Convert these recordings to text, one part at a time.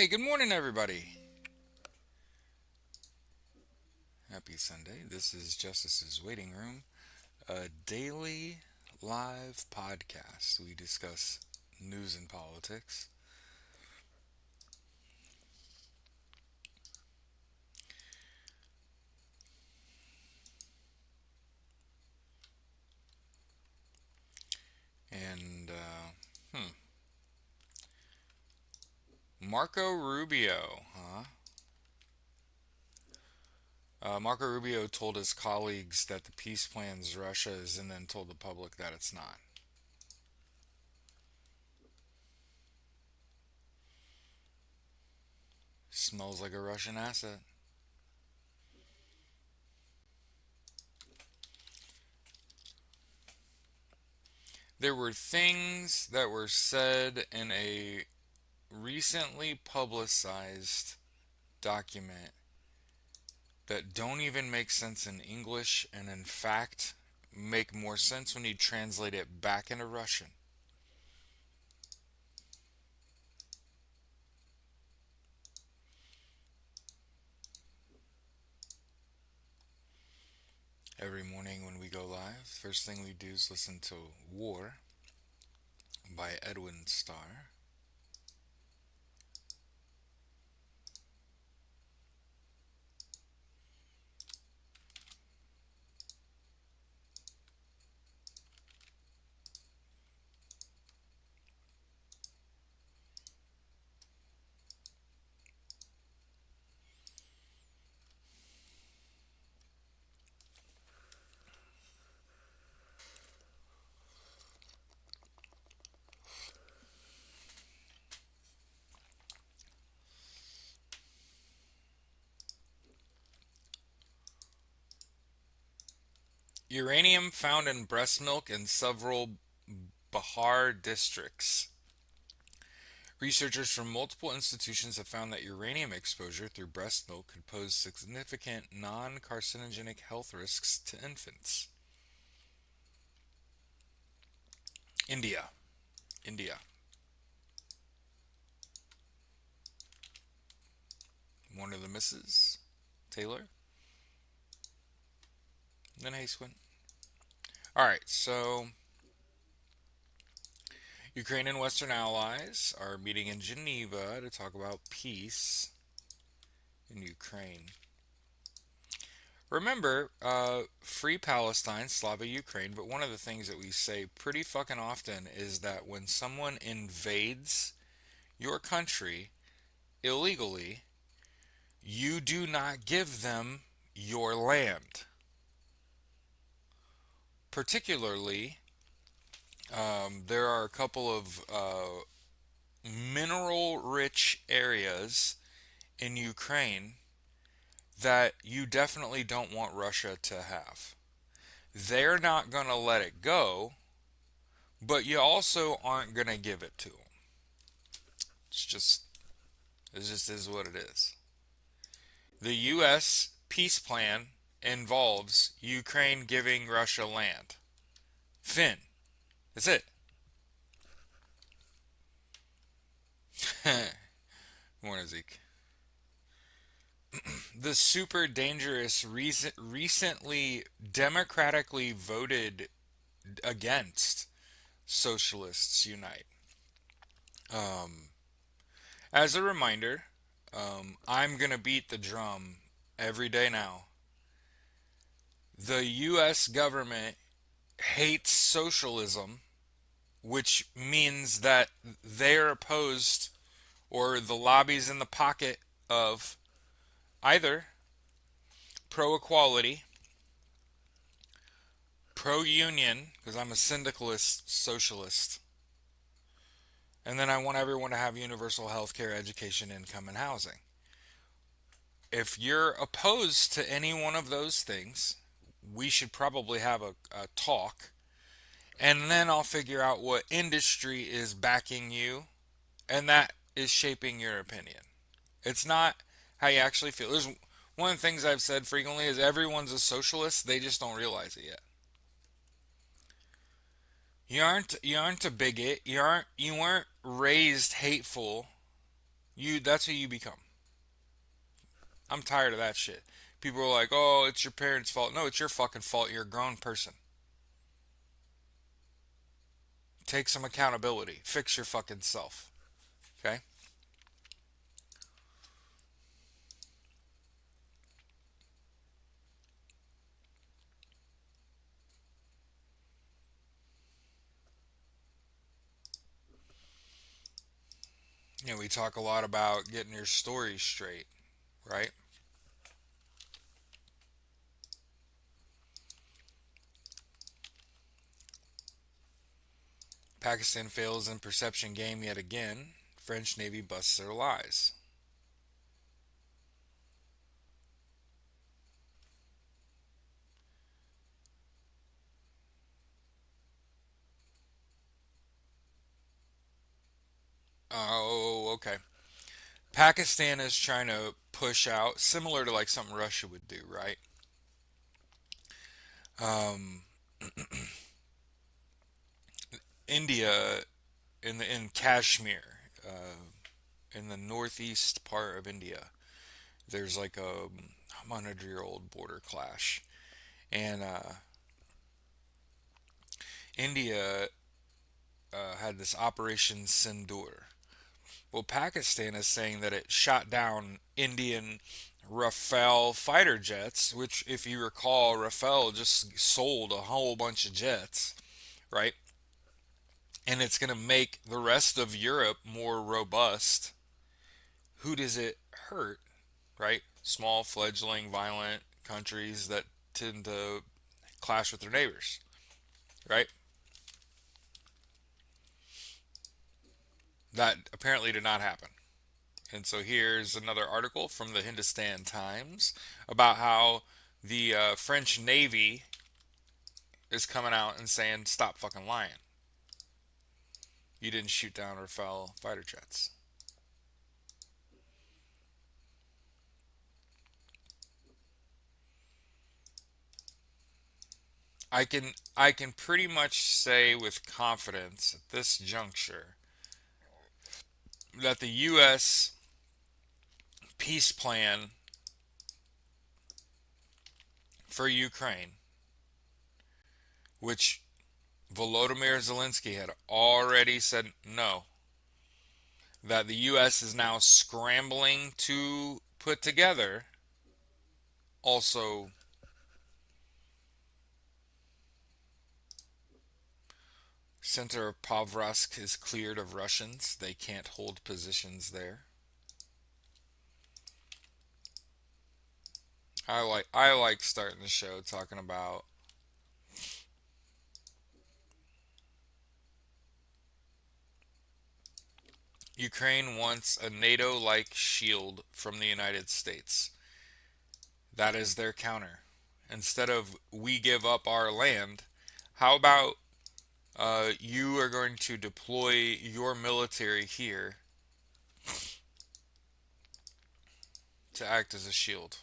Hey, good morning, everybody. Happy Sunday. This is Justice's Waiting Room, a daily live podcast. We discuss news and politics. And, Marco Rubio, huh? Marco Rubio told his colleagues that the peace plan's Russia's and then told the public that it's not. Smells like a Russian asset. There were things that were said in a recently publicized document that don't even make sense in English and in fact make more sense when you translate it back into Russian. Every morning when we go live, first thing we do is listen to War by Edwin Starr. Uranium found in breast milk in several Bihar districts. Researchers from multiple institutions have found that uranium exposure through breast milk could pose significant non carcinogenic health risks to infants. India. India. One of the misses. Taylor. Then Hasequin. Alright, so Ukraine and Western allies are meeting in Geneva to talk about peace in Ukraine. Remember, free Palestine, Slava Ukraine, but one of the things that we say pretty fucking often is that when someone invades your country illegally, you do not give them your land. Particularly, there are a couple of mineral rich areas in Ukraine that you definitely don't want Russia to have. They're not going to let it go, but you also aren't going to give it to them. It's just, it just is what it is. The U.S. peace plan involves Ukraine giving Russia land. Finn. That's it. Morning, Zeke. The super dangerous recently democratically voted against Socialists Unite. Um, as a reminder, I'm going to beat the drum every day now. The U.S. government hates socialism, which means that they're opposed or the lobby's in the pocket of either pro equality, pro union, because I'm a syndicalist socialist, and then I want everyone to have universal health care, education, income, and housing. If you're opposed to any one of those things, we should probably have a talk, and then I'll figure out what industry is backing you, and that is shaping your opinion. It's not how you actually feel. There's one of the things I've said frequently is everyone's a socialist, they just don't realize it yet. You aren't a bigot. You weren't raised hateful That's who you become. I'm tired of that shit. People are like, "Oh, it's your parents' fault." No, it's your fucking fault. You're a grown person. Take some accountability. Fix your fucking self. Okay? We talk a lot about getting your story straight, right? Pakistan fails in perception game yet again. French Navy busts their lies. Oh, okay. Pakistan is trying to push out, similar to like something Russia would do, right? Um, India in Kashmir, in the northeast part of India, there's like a 100-year-old border clash, and India had this Operation Sindoor. Well, Pakistan is saying that it shot down Indian Rafale fighter jets, which, if you recall, Rafale just sold a whole bunch of jets, right? And it's going to make the rest of Europe more robust. Who does it hurt, right? Small, fledgling, violent countries that tend to clash with their neighbors, right? That apparently did not happen. And so here's another article from the Hindustan Times about how the French Navy is coming out and saying, stop fucking lying. You didn't shoot down Rafale fighter jets. I can pretty much say with confidence at this juncture that the US peace plan for Ukraine, which Volodymyr Zelensky had already said no, that the US is now scrambling to put together, also center of Pavlovsk is cleared of Russians. They can't hold positions there. I like starting the show talking about Ukraine wants a NATO-like shield from the United States. That is their counter. Instead of we give up our land, how about you are going to deploy your military here to act as a shield?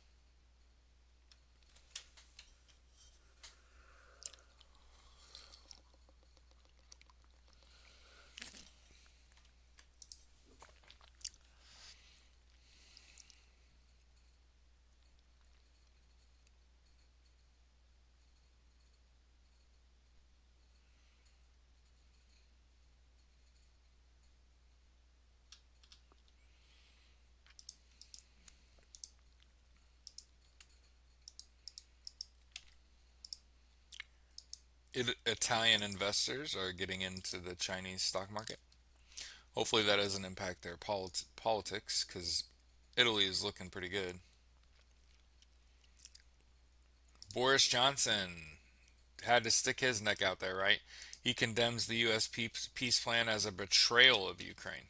Italian investors are getting into the Chinese stock market. Hopefully, that doesn't impact their politics because Italy is looking pretty good. Boris Johnson had to stick his neck out there, right? He condemns the U.S. peace plan as a betrayal of Ukraine.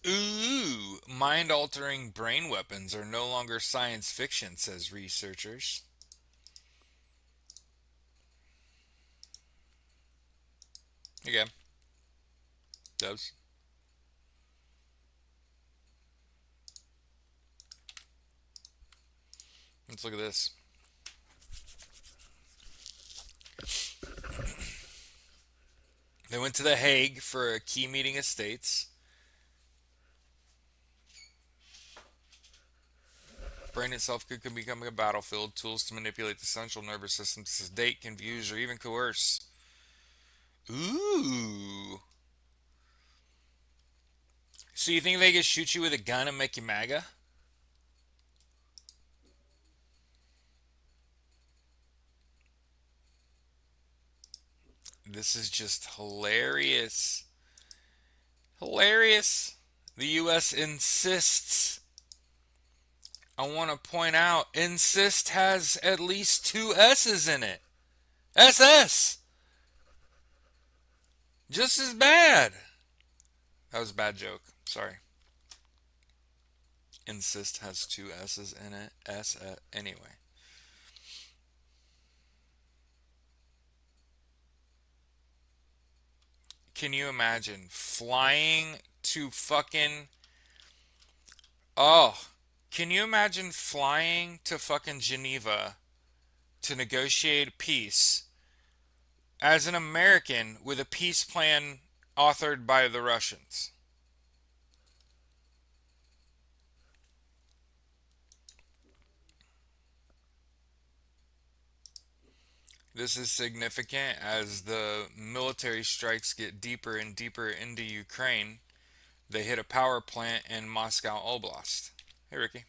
Ooh, mind altering brain weapons are no longer science fiction, says researchers. Again, Dubs. Let's look at this. They went to The Hague for a key meeting of states. Brain itself could become a battlefield. Tools to manipulate the central nervous system to sedate, confuse, or even coerce. Ooh. So you think they could shoot you with a gun and make you MAGA? This is just hilarious. Hilarious. The U.S. insists. I want to point out, insist has at least two S's in it. SS. Just as bad. That was a bad joke. Sorry. Insist has two S's in it. Anyway. Can you imagine flying to fucking... Oh. Can you imagine flying to fucking Geneva to negotiate peace as an American with a peace plan authored by the Russians? This is significant as the military strikes get deeper and deeper into Ukraine. They hit a power plant in Moscow Oblast. Hey, Ricky.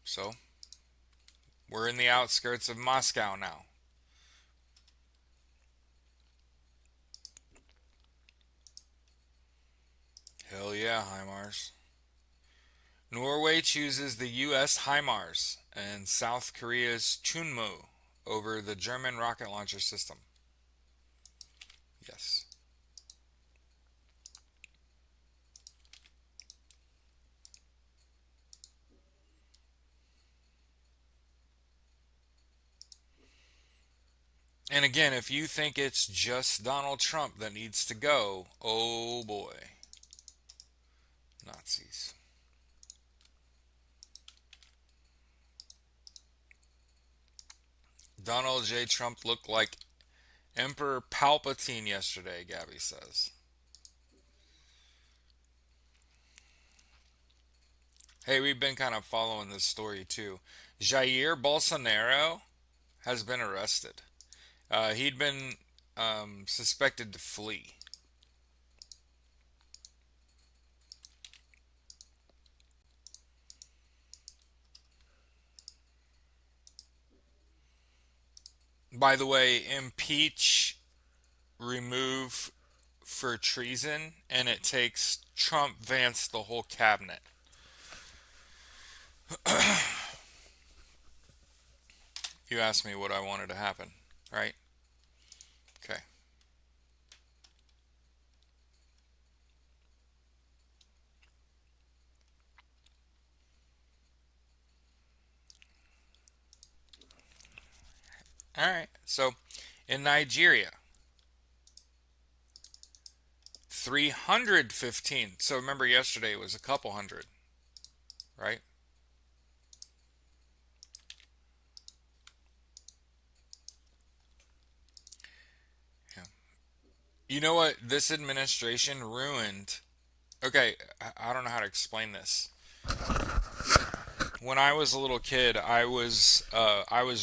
So, we're in the outskirts of Moscow now. Hell yeah, HIMARS. Norway chooses the US HIMARS and South Korea's Chunmoo over the German rocket launcher system. Yes. And again, if you think it's just Donald Trump that needs to go, oh boy. Nazis. Donald J. Trump looked like Emperor Palpatine yesterday, Gabby says. Hey, we've been kind of following this story too. Jair Bolsonaro has been arrested. He'd been suspected to flee. By the way, impeach, remove for treason, and it takes Trump, Vance, the whole cabinet. You asked me what I wanted to happen, right? Okay. All right. So, in Nigeria, 315. So remember yesterday it was a couple hundred, right? Yeah. You know what this administration ruined? Okay, I don't know how to explain this. When I was a little kid, I was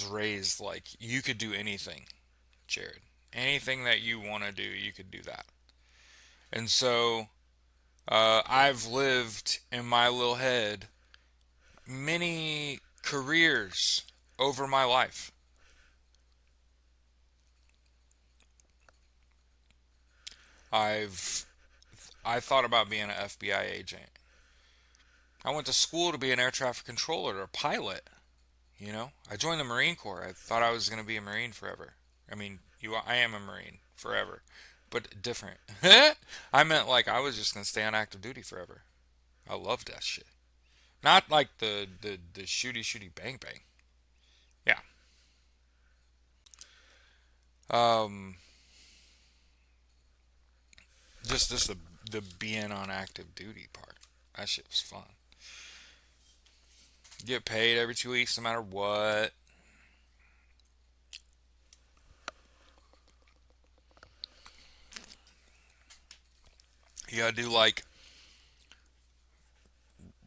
raised like you could do anything, Jared. Anything that you want to do, you could do that. And so I've lived in my little head many careers over my life. I've I thought about being an FBI agent. I went to school to be an air traffic controller or a pilot. I joined the Marine Corps. I thought I was going to be a Marine forever. I mean, I am a Marine forever, but different. I meant like I was just going to stay on active duty forever. I loved that shit. Not like the shooty shooty bang bang. Yeah. Um, just the being on active duty part. That shit was fun. Get paid every 2 weeks, no matter what. You gotta do like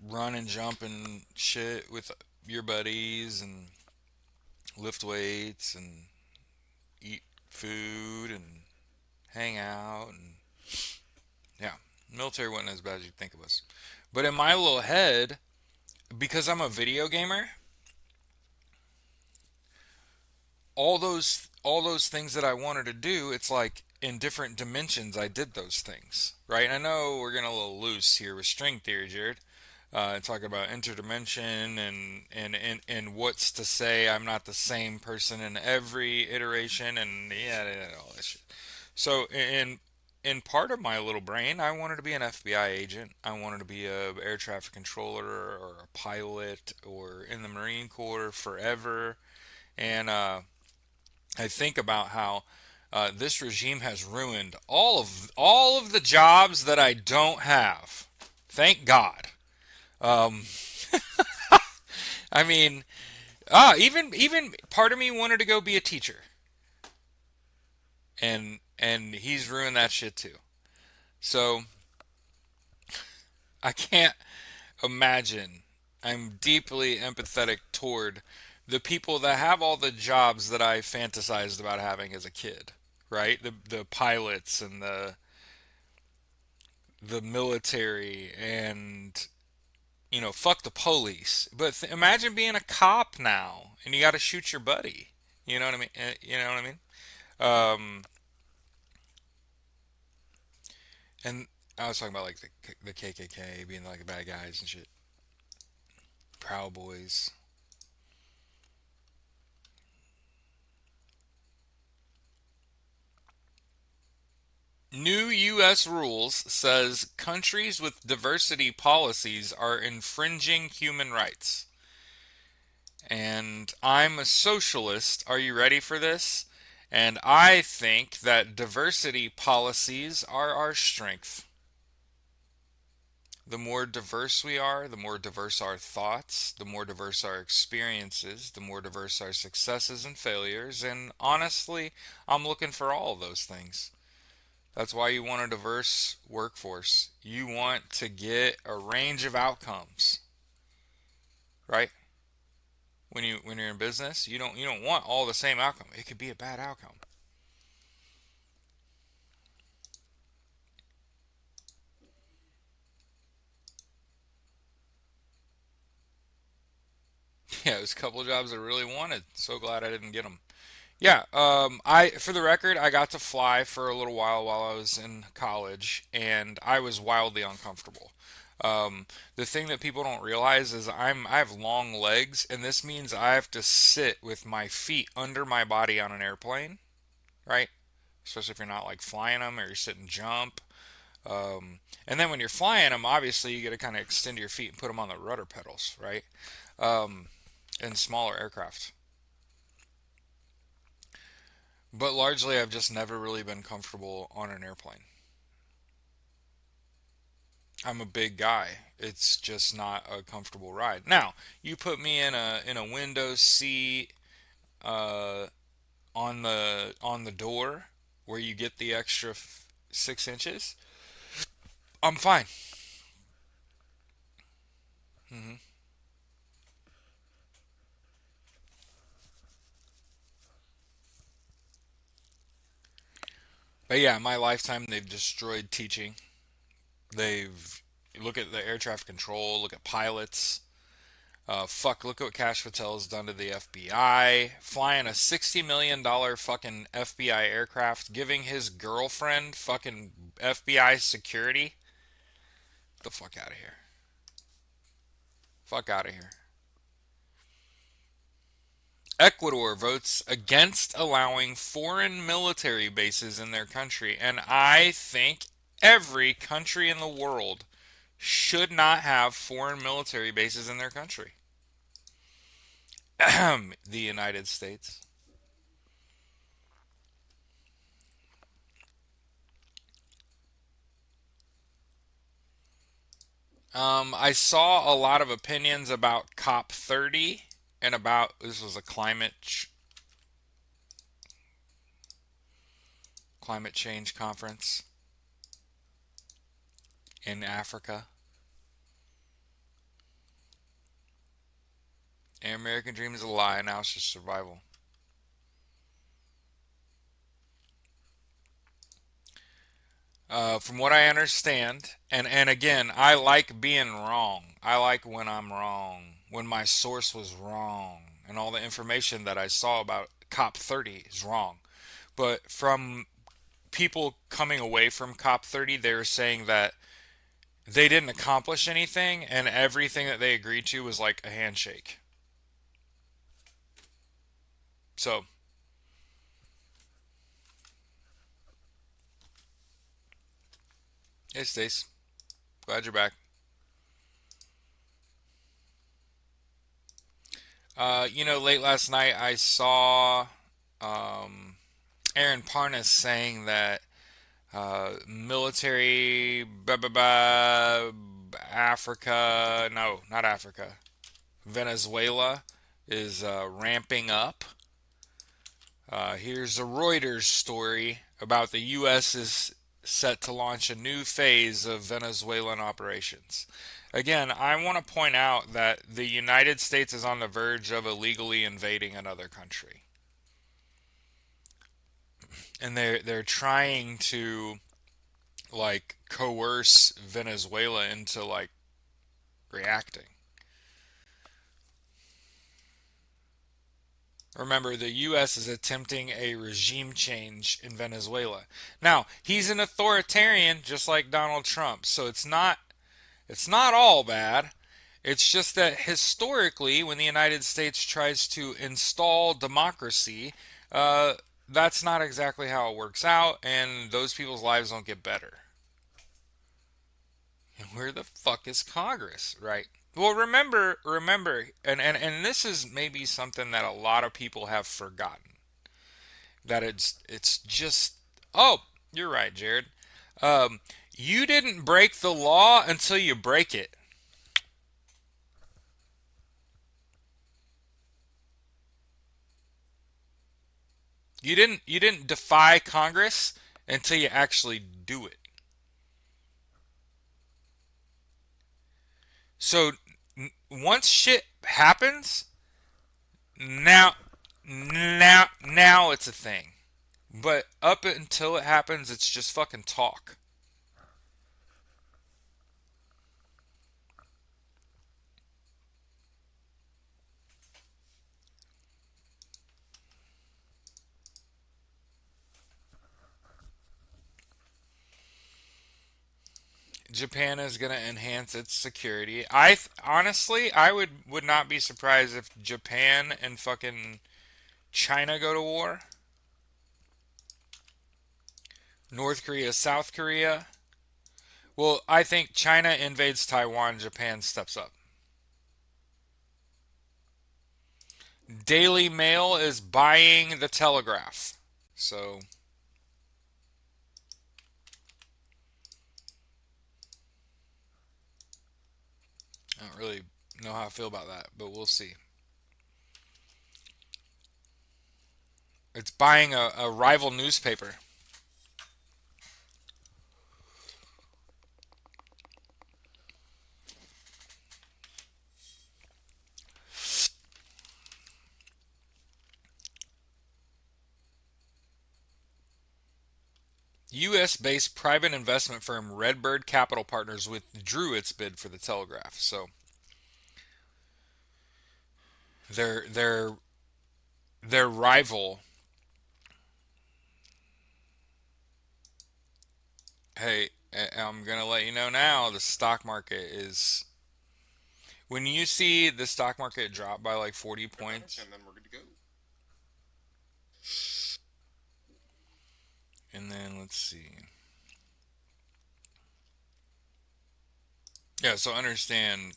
run and jump and shit with your buddies and lift weights and eat food and hang out and yeah, military wasn't as bad as you'd think it was. But in my little head, because I'm a video gamer, all those things that I wanted to do, it's like in different dimensions I did those things, right? I know we're getting a little loose here with string theory, Jared. Talking about interdimension and what's to say I'm not the same person in every iteration and yeah, all that shit. So in part of my little brain, I wanted to be an FBI agent. I wanted to be a air traffic controller or a pilot or in the Marine Corps forever. And I think about how this regime has ruined all of the jobs that I don't have. Thank God. Um, I mean, even part of me wanted to go be a teacher, and he's ruined that shit too. So I can't imagine. I'm deeply empathetic toward the people that have all the jobs that I fantasized about having as a kid, right? The pilots and the military and fuck the police. But imagine being a cop now and you got to shoot your buddy. You know what I mean? You know what I mean? Um, and I was talking about like the KKK being like the bad guys and shit. Proud Boys. New U.S. rules says countries with diversity policies are infringing human rights. And I'm a socialist. Are you ready for this? And I think that diversity policies are our strength. The more diverse we are, the more diverse our thoughts, the more diverse our experiences, the more diverse our successes and failures. And honestly, I'm looking for all of those things. That's why you want a diverse workforce. You want to get a range of outcomes, right? When you're in business, you don't want all the same outcome. It could be a bad outcome. Yeah, there's a couple of jobs I really wanted. So glad I didn't get them. Yeah, I for the record, I got to fly for a little while I was in college, and I was wildly uncomfortable. The thing that people don't realize is I have long legs, and this means I have to sit with my feet under my body on an airplane, right? Especially if you're not like flying them or you're sitting jump. And then when you're flying them, obviously you got to kind of extend your feet and put them on the rudder pedals, right? Um, in smaller aircraft. But largely, I've just never really been comfortable on an airplane. I'm a big guy. It's just not a comfortable ride. Now, you put me in a window seat uh, on the door where you get the extra 6 inches. I'm fine. Hmm. But yeah, in my lifetime, they've destroyed teaching. They've look at the air traffic control. Look at pilots. Fuck, look at what Cash Patel has done to the FBI. Flying a $60 million fucking FBI aircraft, giving his girlfriend fucking FBI security. Get the fuck out of here. Fuck out of here. Ecuador votes against allowing foreign military bases in their country, and I think every country in the world should not have foreign military bases in their country. The United States. I saw a lot of opinions about COP30 and about this was a climate change conference in Africa. And American Dream is a lie. Now it's just survival. From what I understand, and again, I like being wrong. I like when I'm wrong, when my source was wrong, and all the information that I saw about COP30 is wrong. But from people coming away from COP30, they were saying that they didn't accomplish anything, and everything that they agreed to was like a handshake. So, hey, Stace, glad you're back. Late last night I saw um, Aaron Parnas saying that military, blah, blah, blah, Africa, no, not Africa, Venezuela is ramping up. Here's a Reuters story about the U.S. is set to launch a new phase of Venezuelan operations. Again, I want to point out that the United States is on the verge of illegally invading another country. And they're trying to like coerce Venezuela into like reacting. Remember, the U.S. is attempting a regime change in Venezuela. Now, he's an authoritarian just like Donald Trump, so it's not all bad. It's just that historically, when the United States tries to install democracy, uh, that's not exactly how it works out, and those people's lives don't get better. And where the fuck is Congress, right? Well, remember, and this is maybe something that a lot of people have forgotten. That it's just, oh, you're right, Jared. Um, you didn't break the law until you break it. You didn't defy Congress until you actually do it. So once shit happens, now it's a thing. But up until it happens, it's just fucking talk. Japan is going to enhance its security. Honestly, I would not be surprised if Japan and fucking China go to war. North Korea, South Korea. Well, I think China invades Taiwan, Japan steps up. Daily Mail is buying the Telegraph. So, I don't really know how I feel about that, but we'll see. It's buying a rival newspaper. US based private investment firm Redbird Capital Partners withdrew its bid for the Telegraph. So, their their rival, hey, I'm going to let you know now, the stock market is when you see the stock market drop by like 40 points, and then we're good to go. And then let's see. Yeah, so understand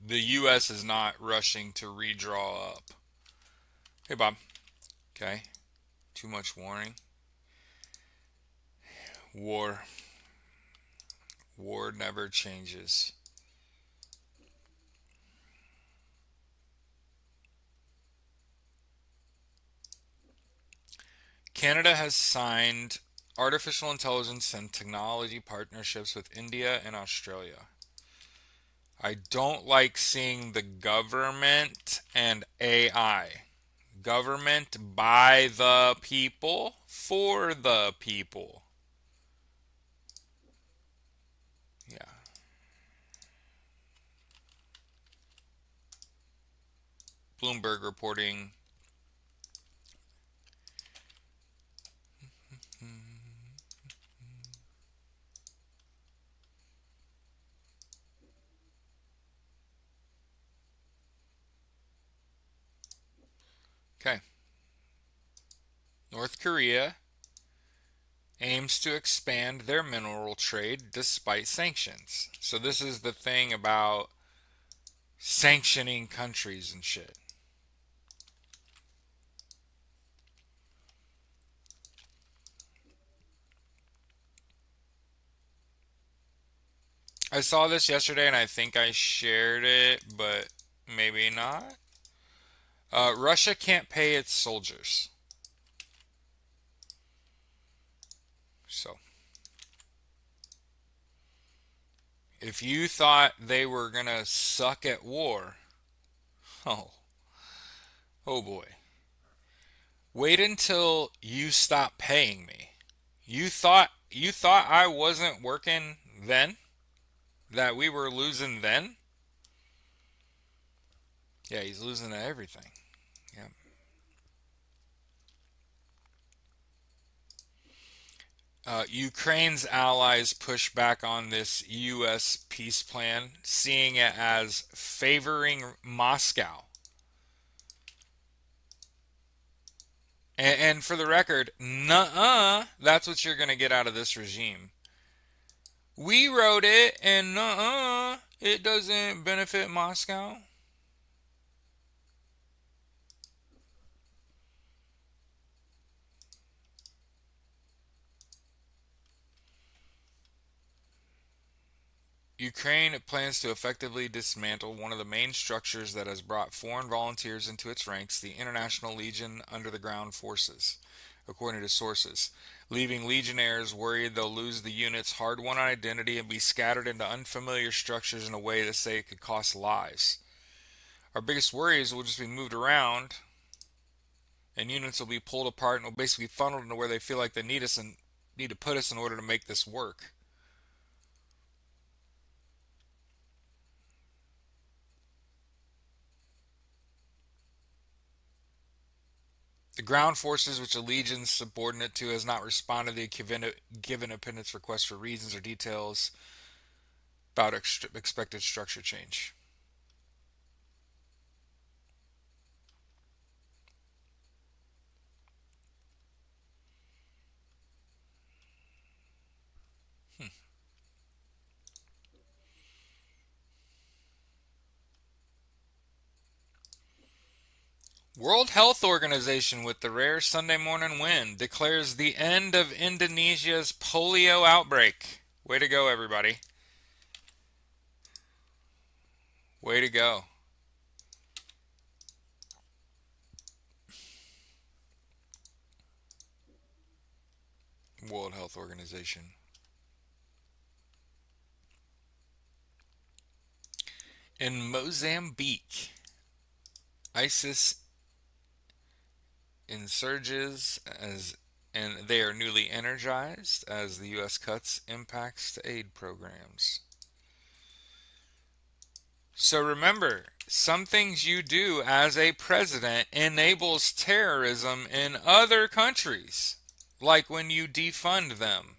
the US is not rushing to redraw up. Hey Bob. Okay. Too much warning. War. War never changes. Canada has signed artificial intelligence and technology partnerships with India and Australia. I don't like seeing the government and AI. Government by the people, for the people. Yeah. Bloomberg reporting. Okay. North Korea aims to expand their mineral trade despite sanctions. So this is the thing about sanctioning countries and shit. I saw this yesterday and I think I shared it, but maybe not. Russia can't pay its soldiers. So, if you thought they were gonna suck at war, oh, oh boy. Wait until you stop paying me. You thought I wasn't working then? That we were losing then? Yeah, he's losing at everything. Yeah. Ukraine's allies push back on this U.S. peace plan, seeing it as favoring Moscow. And for the record, nuh-uh, that's what you're going to get out of this regime. We wrote it, and nuh-uh, it doesn't benefit Moscow. Ukraine plans to effectively dismantle one of the main structures that has brought foreign volunteers into its ranks, the International Legion Under the Ground Forces, according to sources, leaving legionnaires worried they'll lose the unit's hard-won identity and be scattered into unfamiliar structures in a way that say it could cost lives. Our biggest worry is we'll just be moved around and units will be pulled apart and will basically be funneled into where they feel like they need us and need to put us in order to make this work. The ground forces, which a legion subordinate to, has not responded to the given appendix request for reasons or details about expected structure change. Hmm. World Health Organization, with the rare Sunday morning win, declares the end of Indonesia's polio outbreak. Way to go, everybody. Way to go. World Health Organization. In Mozambique, ISIS insurges and they are newly energized as the U.S. cuts impacts to aid programs. So remember, some things you do as a president enables terrorism in other countries, like when you defund them.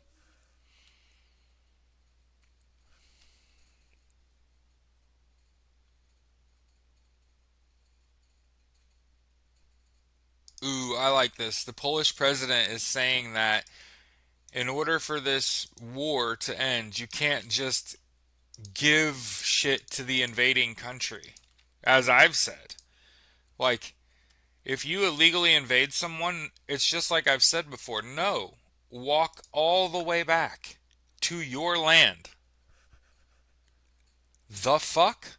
Ooh, I like this. The Polish president is saying that in order for this war to end, you can't just give shit to the invading country. As I've said, like, if you illegally invade someone, it's just like I've said before. No, walk all the way back to your land. The fuck?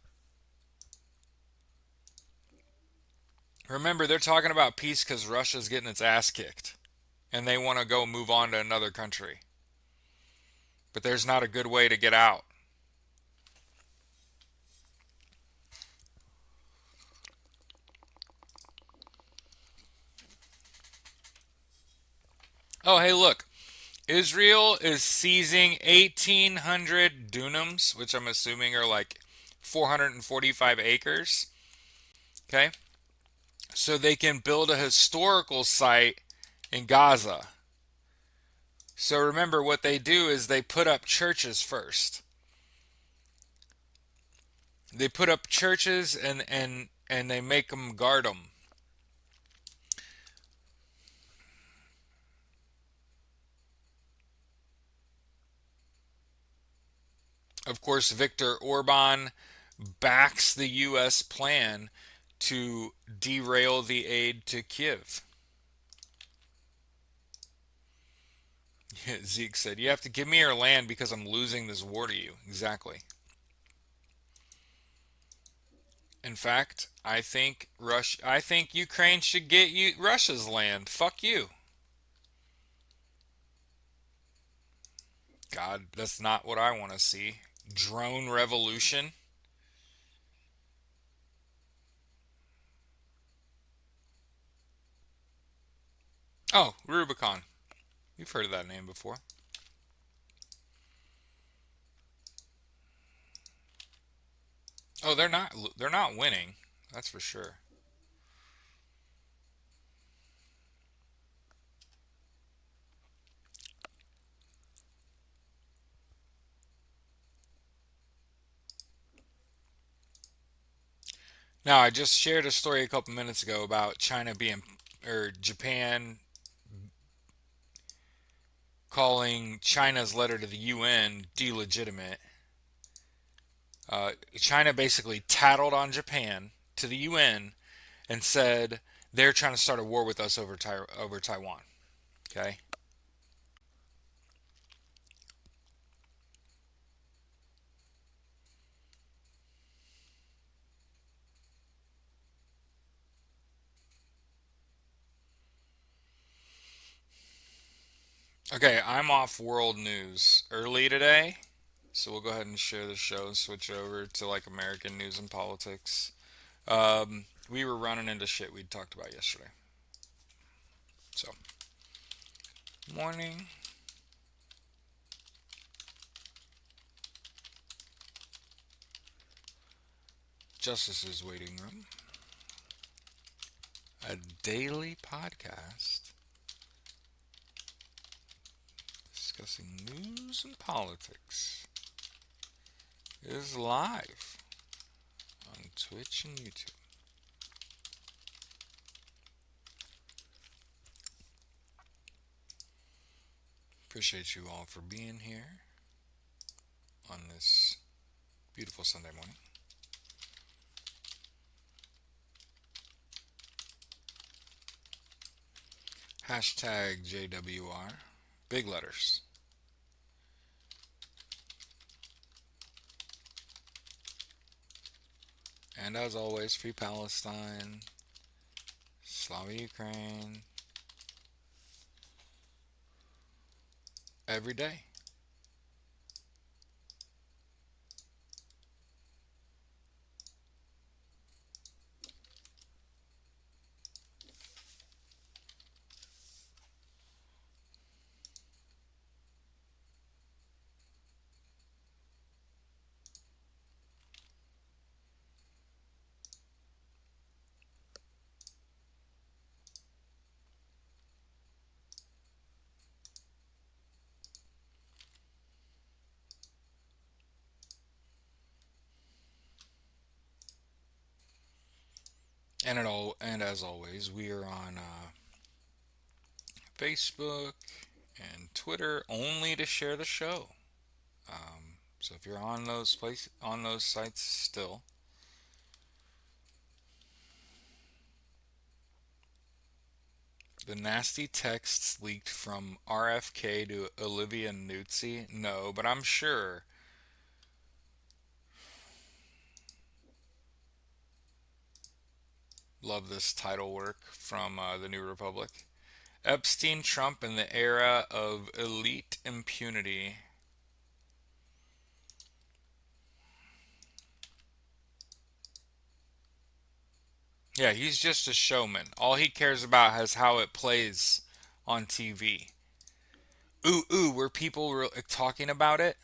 Remember, they're talking about peace because Russia's getting its ass kicked. and they want to go move on to another country. But there's not a good way to get out. Oh, hey, look. Israel is seizing 1,800 dunams, which I'm assuming are like 445 acres. Okay? So they can build a historical site in Gaza. So remember, what they do is they put up churches first. They put up churches and they make them guard them. Of course, Viktor Orban backs the U.S. plan to derail the aid to Kiev. Zeke said, "You have to give me your land because I'm losing this war to you." Exactly. In fact, I think Ukraine should get you Russia's land. Fuck you. God, that's not what I want to see. Drone revolution. Oh, Rubicon. You've heard of that name before. Oh, they're not winning. That's for sure. Now, I just shared a story a couple minutes ago about China being or Japan calling China's letter to the UN delegitimate. China basically tattled on Japan to the UN and said they're trying to start a war with us over Taiwan. Okay. Okay, I'm off world news early today, so we'll go ahead and share the show and switch over to like American news and politics. We were running into shit we'd talked about yesterday. So, morning. Justice's Waiting Room, a daily podcast discussing news and politics, is live on Twitch and YouTube. Appreciate you all for being here on this beautiful Sunday morning. Hashtag JWR. Big letters. And as always, Free Palestine, Slava Ukraine, every day. And as always, we are on Facebook and Twitter only to share the show. So if you're on those sites still, the nasty texts leaked from RFK to Olivia Nuzzi, no, but I'm sure. Love this title work from the New Republic. Epstein, Trump, and the era of elite impunity. Yeah, he's just a showman. All he cares about is how it plays on TV. Ooh, were people talking about it?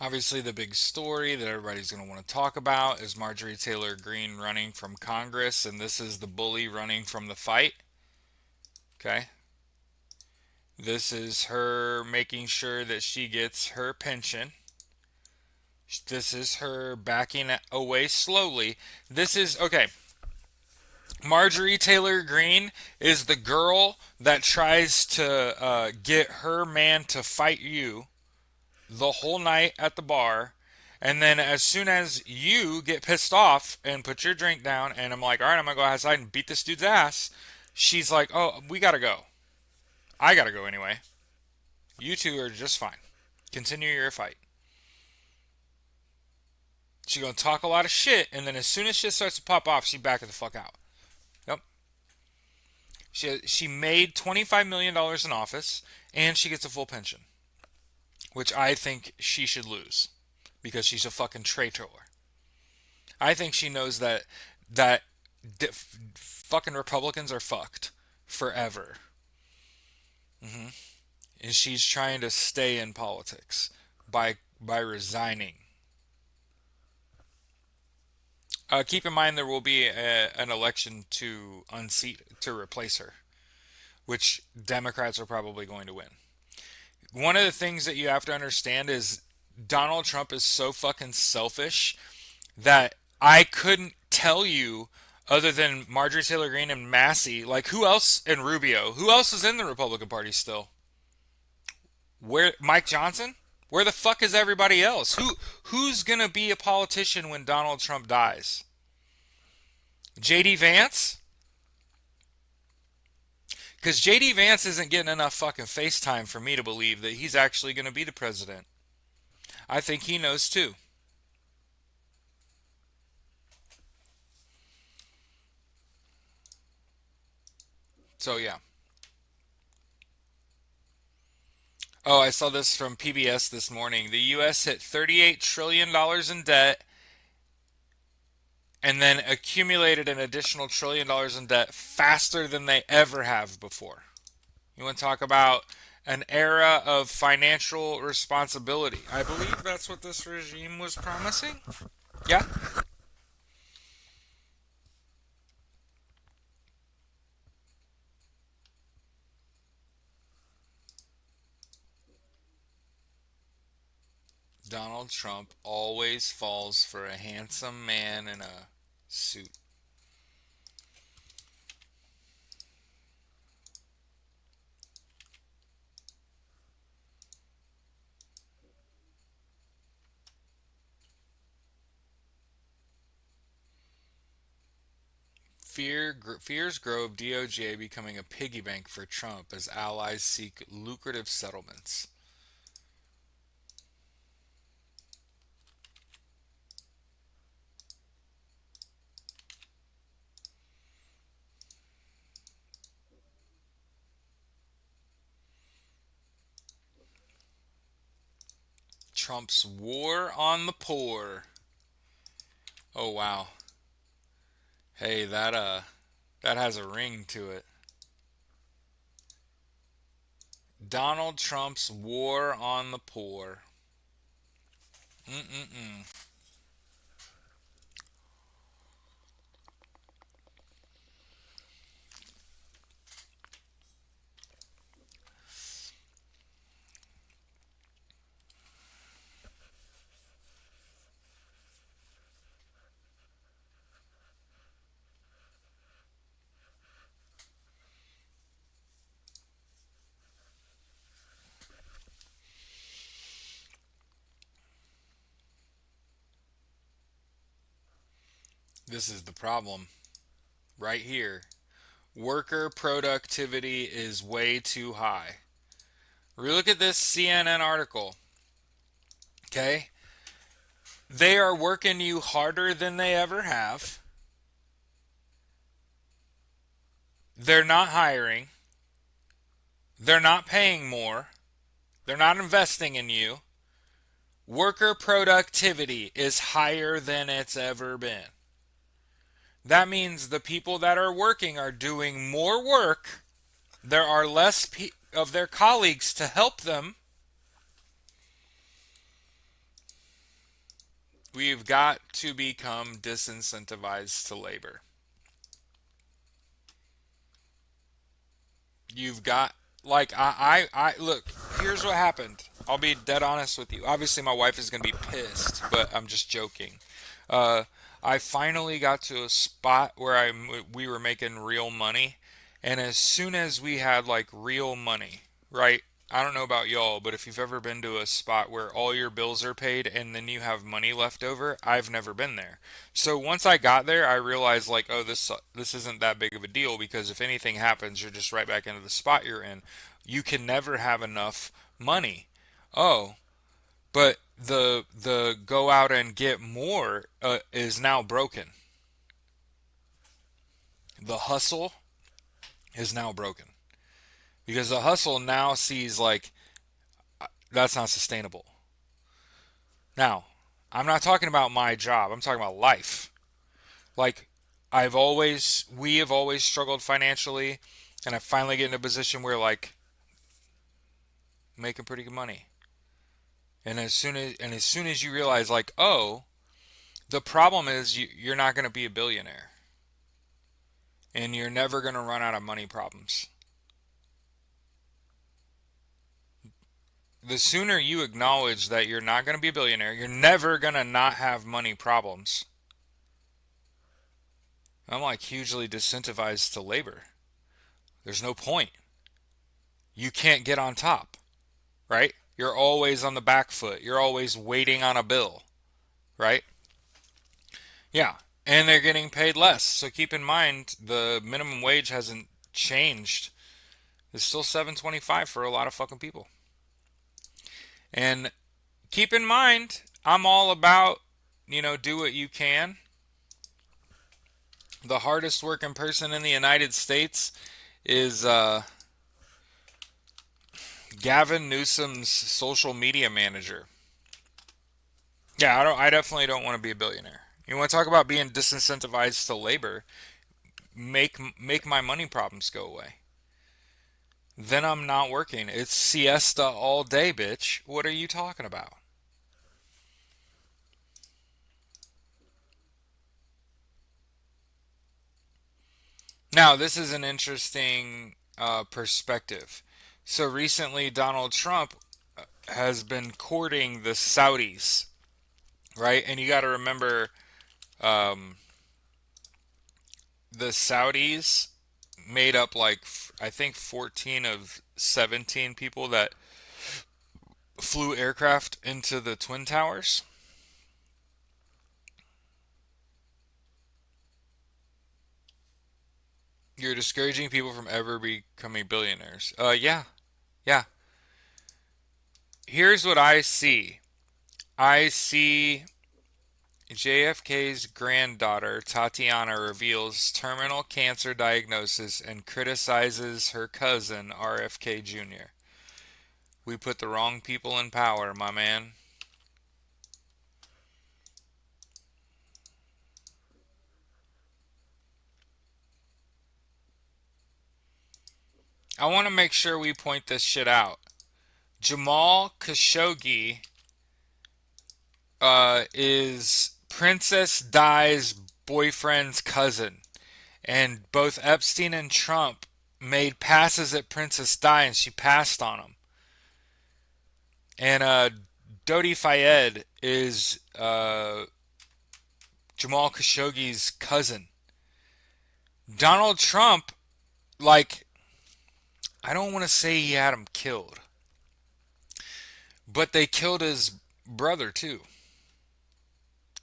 Obviously, the big story that everybody's going to want to talk about is Marjorie Taylor Greene running from Congress, and this is the bully running from the fight. Okay? This is her making sure that she gets her pension. This is her backing away slowly. This is, okay, Marjorie Taylor Greene is the girl that tries to get her man to fight you the whole night at the bar. And then as soon as you get pissed off and put your drink down, and I'm like, all right, I'm going to go outside and beat this dude's ass, she's like, oh, we got to go. I got to go anyway. You two are just fine. Continue your fight. She's going to talk a lot of shit, and then as soon as shit starts to pop off, she back the fuck out. Yep. She made $25 million in office, and she gets a full pension, which I think she should lose because she's a fucking traitor. I think she knows that fucking Republicans are fucked forever. Hmm. And she's trying to stay in politics by resigning. Keep in mind there will be an election to unseat to replace her, which Democrats are probably going to win. One of the things that you have to understand is Donald Trump is so fucking selfish that I couldn't tell you other than Marjorie Taylor Greene and Massey, like who else and Rubio, who else is in the Republican Party still? Where Mike Johnson? Where the fuck is everybody else? Who's gonna be a politician when Donald Trump dies? JD Vance? Because JD Vance isn't getting enough fucking FaceTime for me to believe that he's actually going to be the president. I think he knows too. So yeah. Oh, I saw this from PBS this morning. The U.S. hit $38 trillion in debt and then accumulated an additional $1 trillion in debt faster than they ever have before. You want to talk about an era of financial responsibility? I believe that's what this regime was promising. Yeah. Donald Trump always falls for a handsome man in a suit. Fears grow of DOJ becoming a piggy bank for Trump as allies seek lucrative settlements. Trump's war on the poor. Oh wow. Hey, that has a ring to it. Donald Trump's war on the poor. Mm-mm-mm. This is the problem right here. Worker productivity is way too high. Look at this CNN article. Okay? They are working you harder than they ever have. They're not hiring. They're not paying more. They're not investing in you. Worker productivity is higher than it's ever been. That means the people that are working are doing more work. There are less of their colleagues to help them. We've got to become disincentivized to labor. You've got, like, look, here's what happened. I'll be dead honest with you. Obviously, my wife is going to be pissed, but I'm just joking. Uh, I finally got to a spot where we were making real money, and as soon as we had like real money, right? I don't know about y'all, but if you've ever been to a spot where all your bills are paid and then you have money left over, I've never been there. So once I got there, I realized like, oh, this isn't that big of a deal because if anything happens, you're just right back into the spot you're in. You can never have enough money. Oh, but the go out and get more is now broken. The hustle is now broken because the hustle now sees like that's not sustainable. Now, I'm not talking about my job. I'm talking about life. Like we have always struggled financially, and I finally get in a position where like making pretty good money. And as soon as you realize like, oh, the problem is you're not going to be a billionaire, and you're never going to run out of money problems. The sooner you acknowledge that you're not going to be a billionaire, you're never going to not have money problems. I'm like hugely disincentivized to labor. There's no point. You can't get on top, right? You're always on the back foot. You're always waiting on a bill, right? Yeah. And they're getting paid less. So keep in mind the minimum wage hasn't changed. It's still 7.25 for a lot of fucking people. And keep in mind, I'm all about, do what you can. The hardest working person in the United States is Gavin Newsom's social media manager. Yeah, I definitely don't want to be a billionaire. You want to talk about being disincentivized to labor? Make my money problems go away. Then I'm not working. It's siesta all day, bitch. What are you talking about? Now, this is an interesting perspective. So recently, Donald Trump has been courting the Saudis, right? And you got to remember, um, the Saudis made up like I think 14 of 17 people that flew aircraft into the Twin Towers. You're discouraging people from ever becoming billionaires. Yeah, yeah. Here's what I see. I see JFK's granddaughter, Tatiana, reveals terminal cancer diagnosis and criticizes her cousin, RFK Jr. We put the wrong people in power, my man. I want to make sure we point this shit out. Jamal Khashoggi is Princess Di's boyfriend's cousin. And both Epstein and Trump made passes at Princess Di, and she passed on them. And Dodi Fayed is Jamal Khashoggi's cousin. Donald Trump, like, I don't want to say he had him killed, but they killed his brother too.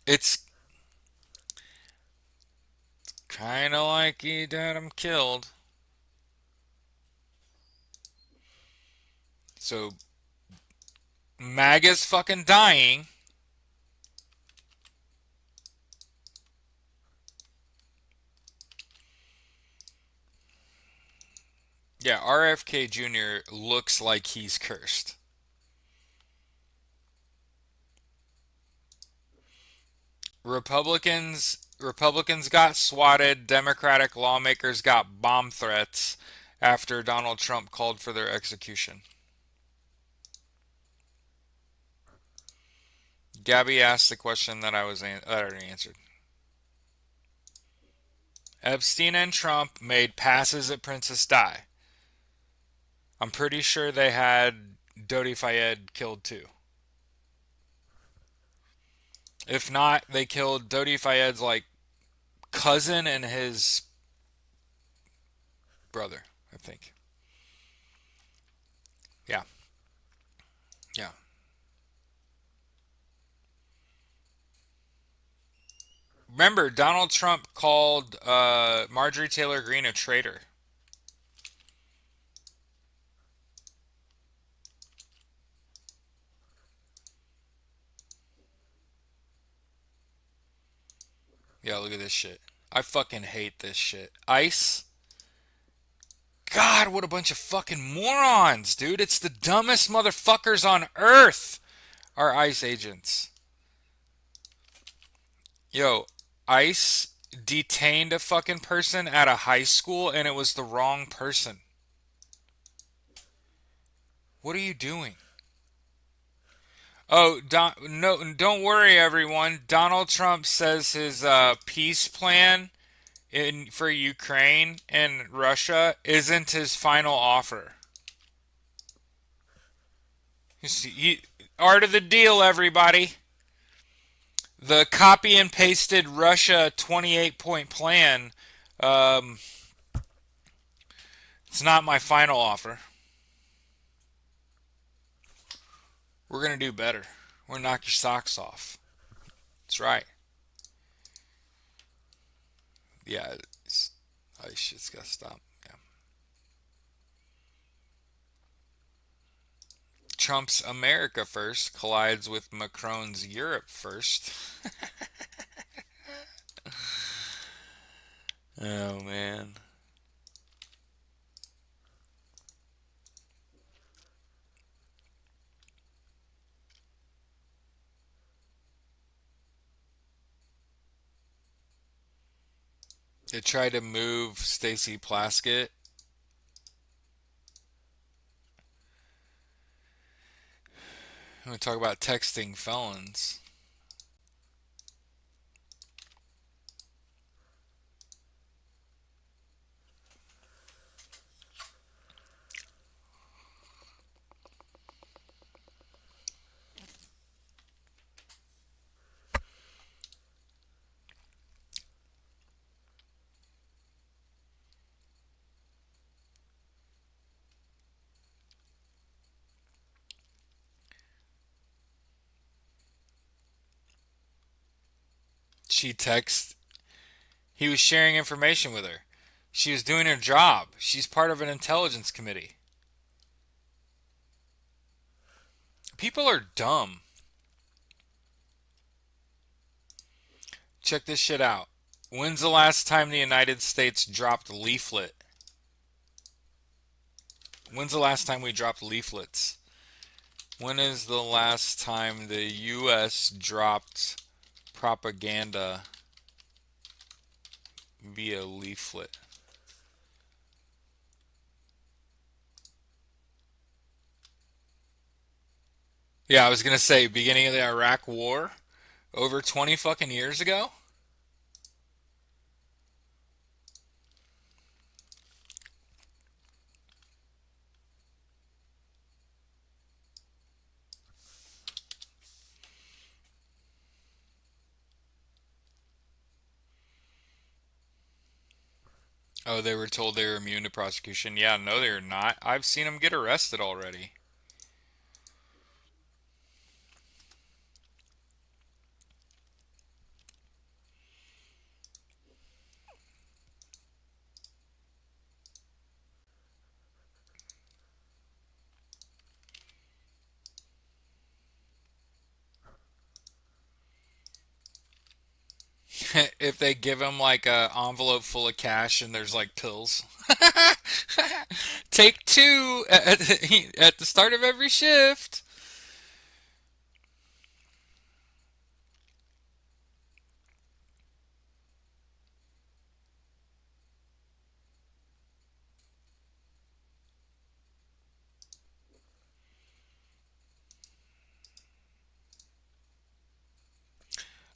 It's kind of like he had him killed. So MAGA's fucking dying. Yeah, RFK Jr. looks like he's cursed. Republicans got swatted, Democratic lawmakers got bomb threats after Donald Trump called for their execution. Gabby asked the question that I already answered. Epstein and Trump made passes at Princess Di. I'm pretty sure they had Dodi Fayed killed too. If not, they killed Dodi Fayed's like cousin and his brother, I think. Yeah, yeah. Remember, Donald Trump called Marjorie Taylor Greene a traitor. Yeah, look at this shit. I fucking hate this shit. ICE. God, what a bunch of fucking morons, dude. It's the dumbest motherfuckers on earth are ICE agents. Yo, ICE detained a fucking person at a high school and it was the wrong person. What are you doing? Oh, no, don't worry, everyone. Donald Trump says his peace plan for Ukraine and Russia isn't his final offer. You see, art of the deal, everybody. The copy and pasted Russia 28-point plan. Um, it's not my final offer. We're gonna do better. We're gonna knock your socks off. That's right. Yeah, shit's gotta stop. Yeah. Trump's America First collides with Macron's Europe First. Oh man. They tried to move Stacey Plaskett. We talk about texting felons. She texted. He was sharing information with her. She was doing her job. She's part of an intelligence committee. People are dumb. Check this shit out. When's the last time the United States dropped a leaflet? When's the last time we dropped leaflets? When is the last time the U.S. dropped propaganda via leaflet? Yeah, I was gonna say beginning of the Iraq War, over 20 fucking years ago. Oh, they were told they were immune to prosecution. Yeah, no, they're not. I've seen them get arrested already. If they give them like a envelope full of cash and there's like pills. take two at the start of every shift.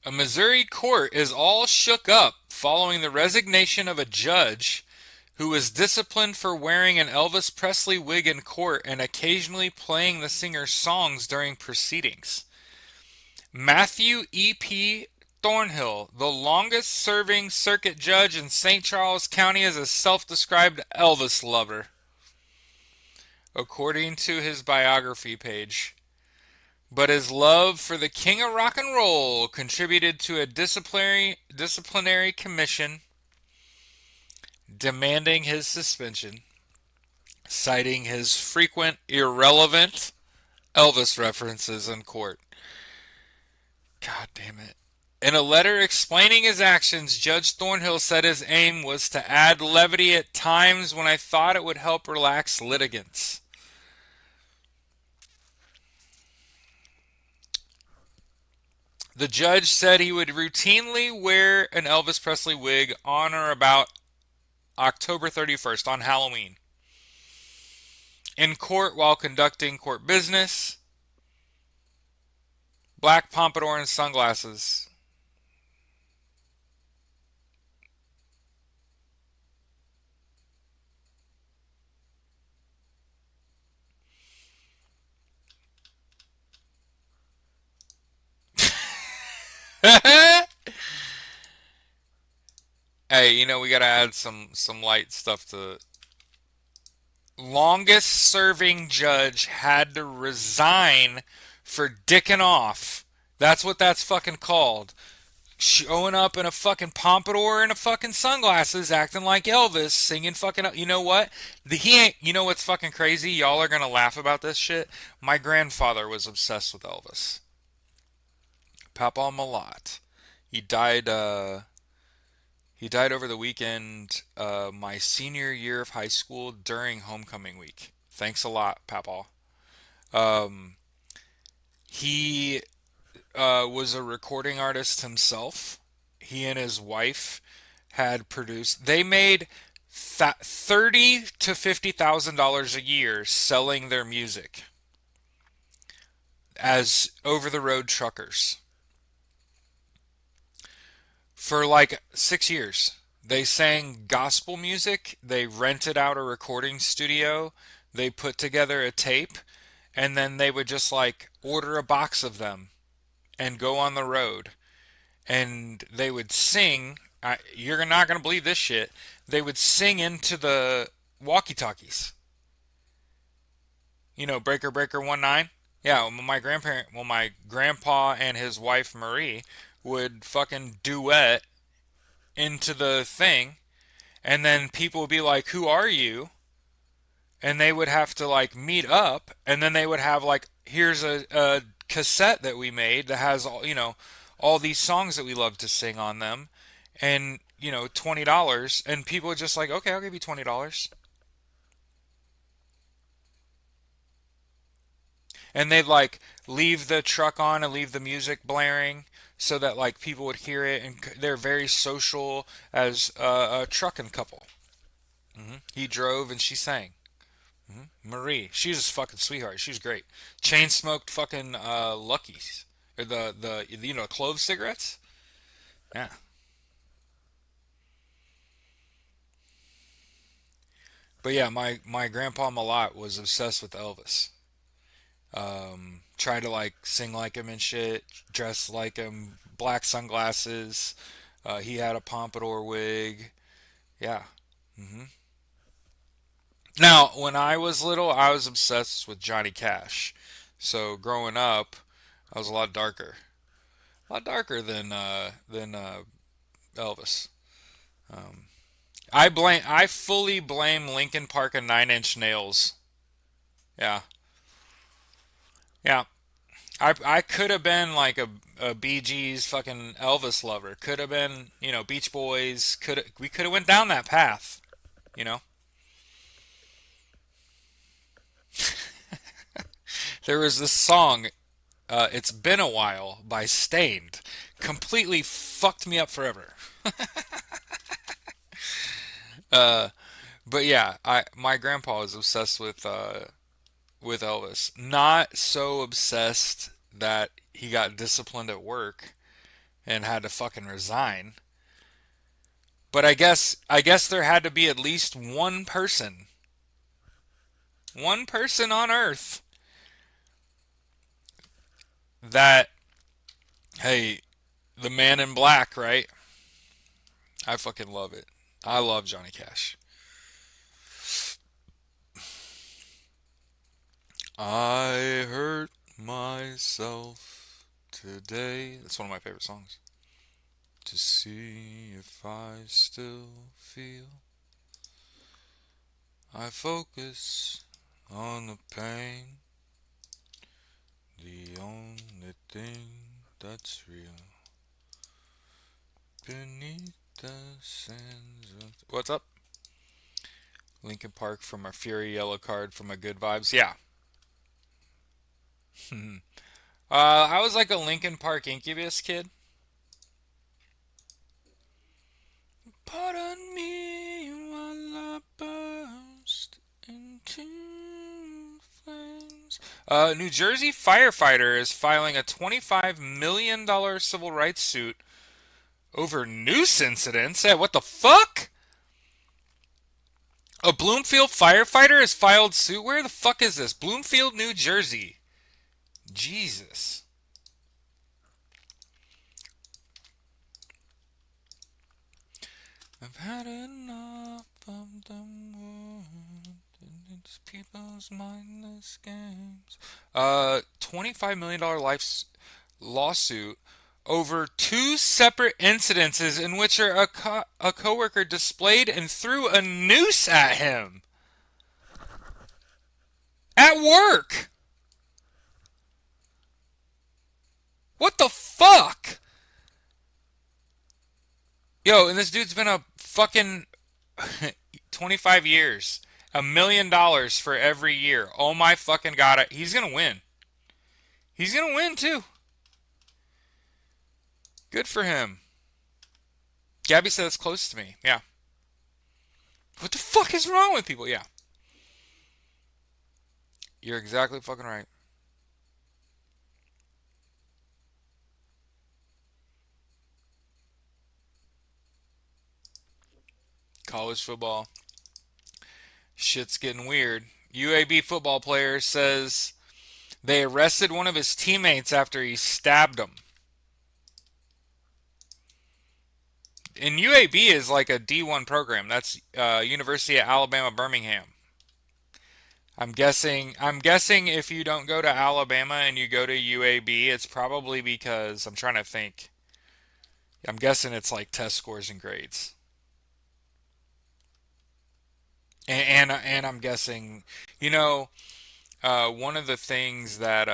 A Missouri court is all shook up following the resignation of a judge who was disciplined for wearing an Elvis Presley wig in court and occasionally playing the singer's songs during proceedings. Matthew E.P. Thornhill, the longest serving circuit judge in St. Charles County, is a self described Elvis lover, according to his biography page. But his love for the king of rock and roll contributed to a disciplinary commission demanding his suspension, citing his frequent irrelevant Elvis references in court. God damn it. In a letter explaining his actions, Judge Thornhill said his aim was to add levity at times when I thought it would help relax litigants. The judge said he would routinely wear an Elvis Presley wig on or about October 31st, on Halloween, in court while conducting court business, black pompadour and sunglasses. Hey, we gotta add some light stuff to. Longest serving judge had to resign for dicking off. That's what that's fucking called. Showing up in a fucking pompadour and a fucking sunglasses, acting like Elvis, singing fucking. You know what? He ain't. You know what's fucking crazy? Y'all are gonna laugh about this shit. My grandfather was obsessed with Elvis. Papa Malott. He died. He died over the weekend, my senior year of high school during homecoming week. Thanks a lot, Papa. Um, he was a recording artist himself. He and his wife had produced. They made $30,000 to $50,000 a year selling their music as over-the-road truckers for like 6 years. They sang gospel music. They rented out a recording studio. They put together a tape, and then they would just like order a box of them and go on the road, and they would sing. You're not going to believe this shit. They would sing into the walkie talkies. Breaker Breaker 19. Yeah, my grandpa and his wife Marie would fucking duet into the thing, and then people would be like, "Who are you?" And they would have to like meet up, and then they would have like, "Here's a cassette that we made that has all these songs that we love to sing on them, and $20." And people would just like, "Okay, I'll give you $20." And they'd like leave the truck on and leave the music blaring so that like people would hear it, and they're very social as a trucking couple. He drove and she sang. Marie, she's a fucking sweetheart. She's great. Chain smoked fucking Luckies, or the clove cigarettes. Yeah. But yeah, my grandpa Malott was obsessed with Elvis. Tried to like sing like him and shit, dress like him, black sunglasses. He had a pompadour wig. Yeah. hmm Now, when I was little, I was obsessed with Johnny Cash. So growing up, I was a lot darker than Elvis. Um, I fully blame Linkin Park and Nine Inch Nails. Yeah, yeah. I could have been like a Bee Gees fucking Elvis lover. Could have been Beach Boys. We could have went down that path. You know. There was this song, "It's Been a While" by Stained. Completely fucked me up forever. Uh, but yeah, I my grandpa was obsessed with Elvis. Not so obsessed that he got disciplined at work and had to fucking resign. But I guess there had to be at least one person on earth that, hey, the man in black, right? I fucking love it. I love Johnny Cash. I hurt myself today. That's one of my favorite songs. To see if I still feel. I focus on the pain, the only thing that's real. Beneath the sands of... What's up? Lincoln Park from a Fury Yellow Card from a Good Vibes. Yeah. I was like a Lincoln Park Incubus kid. Pardon me while I burst into flames. New Jersey firefighter is filing a $25 million civil rights suit over noose incidents. Hey, what the fuck? A Bloomfield firefighter has filed suit. Where the fuck is this? Bloomfield, New Jersey. Jesus. I've had enough of the world and its people's mindless games. $25 million lawsuit over two separate incidences in which a coworker displayed and threw a noose at him at work. What the fuck? Yo, and this dude's been a fucking 25 years. $1 million for every year. Oh my fucking god. He's gonna win. He's gonna win too. Good for him. Gabby said it's close to me. Yeah. What the fuck is wrong with people? Yeah. You're exactly fucking right. College football. Shit's getting weird. UAB football player says they arrested one of his teammates after he stabbed him. And UAB is like a D1 program. That's University of Alabama Birmingham. I'm guessing if you don't go to Alabama and you go to UAB, it's probably because I'm trying to think. I'm guessing it's like test scores and grades. And I'm guessing, you know, one of the things that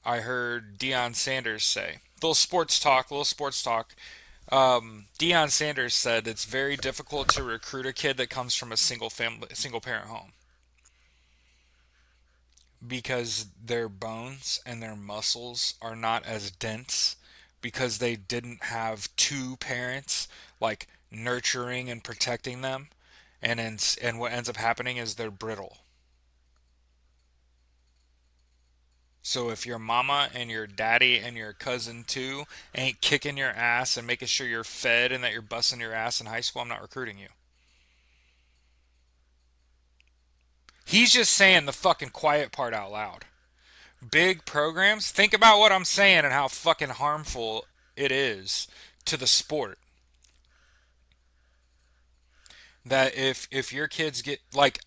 I heard Deion Sanders say, little sports talk. Deion Sanders said it's very difficult to recruit a kid that comes from a single parent home because their bones and their muscles are not as dense because they didn't have two parents like nurturing and protecting them, and what ends up happening is they're brittle. So if your mama and your daddy and your cousin too ain't kicking your ass and making sure you're fed and that you're busting your ass in high school, I'm not recruiting you. He's just saying the fucking quiet part out loud. Big programs, think about what I'm saying and how fucking harmful it is to the sport. That if your kids get like,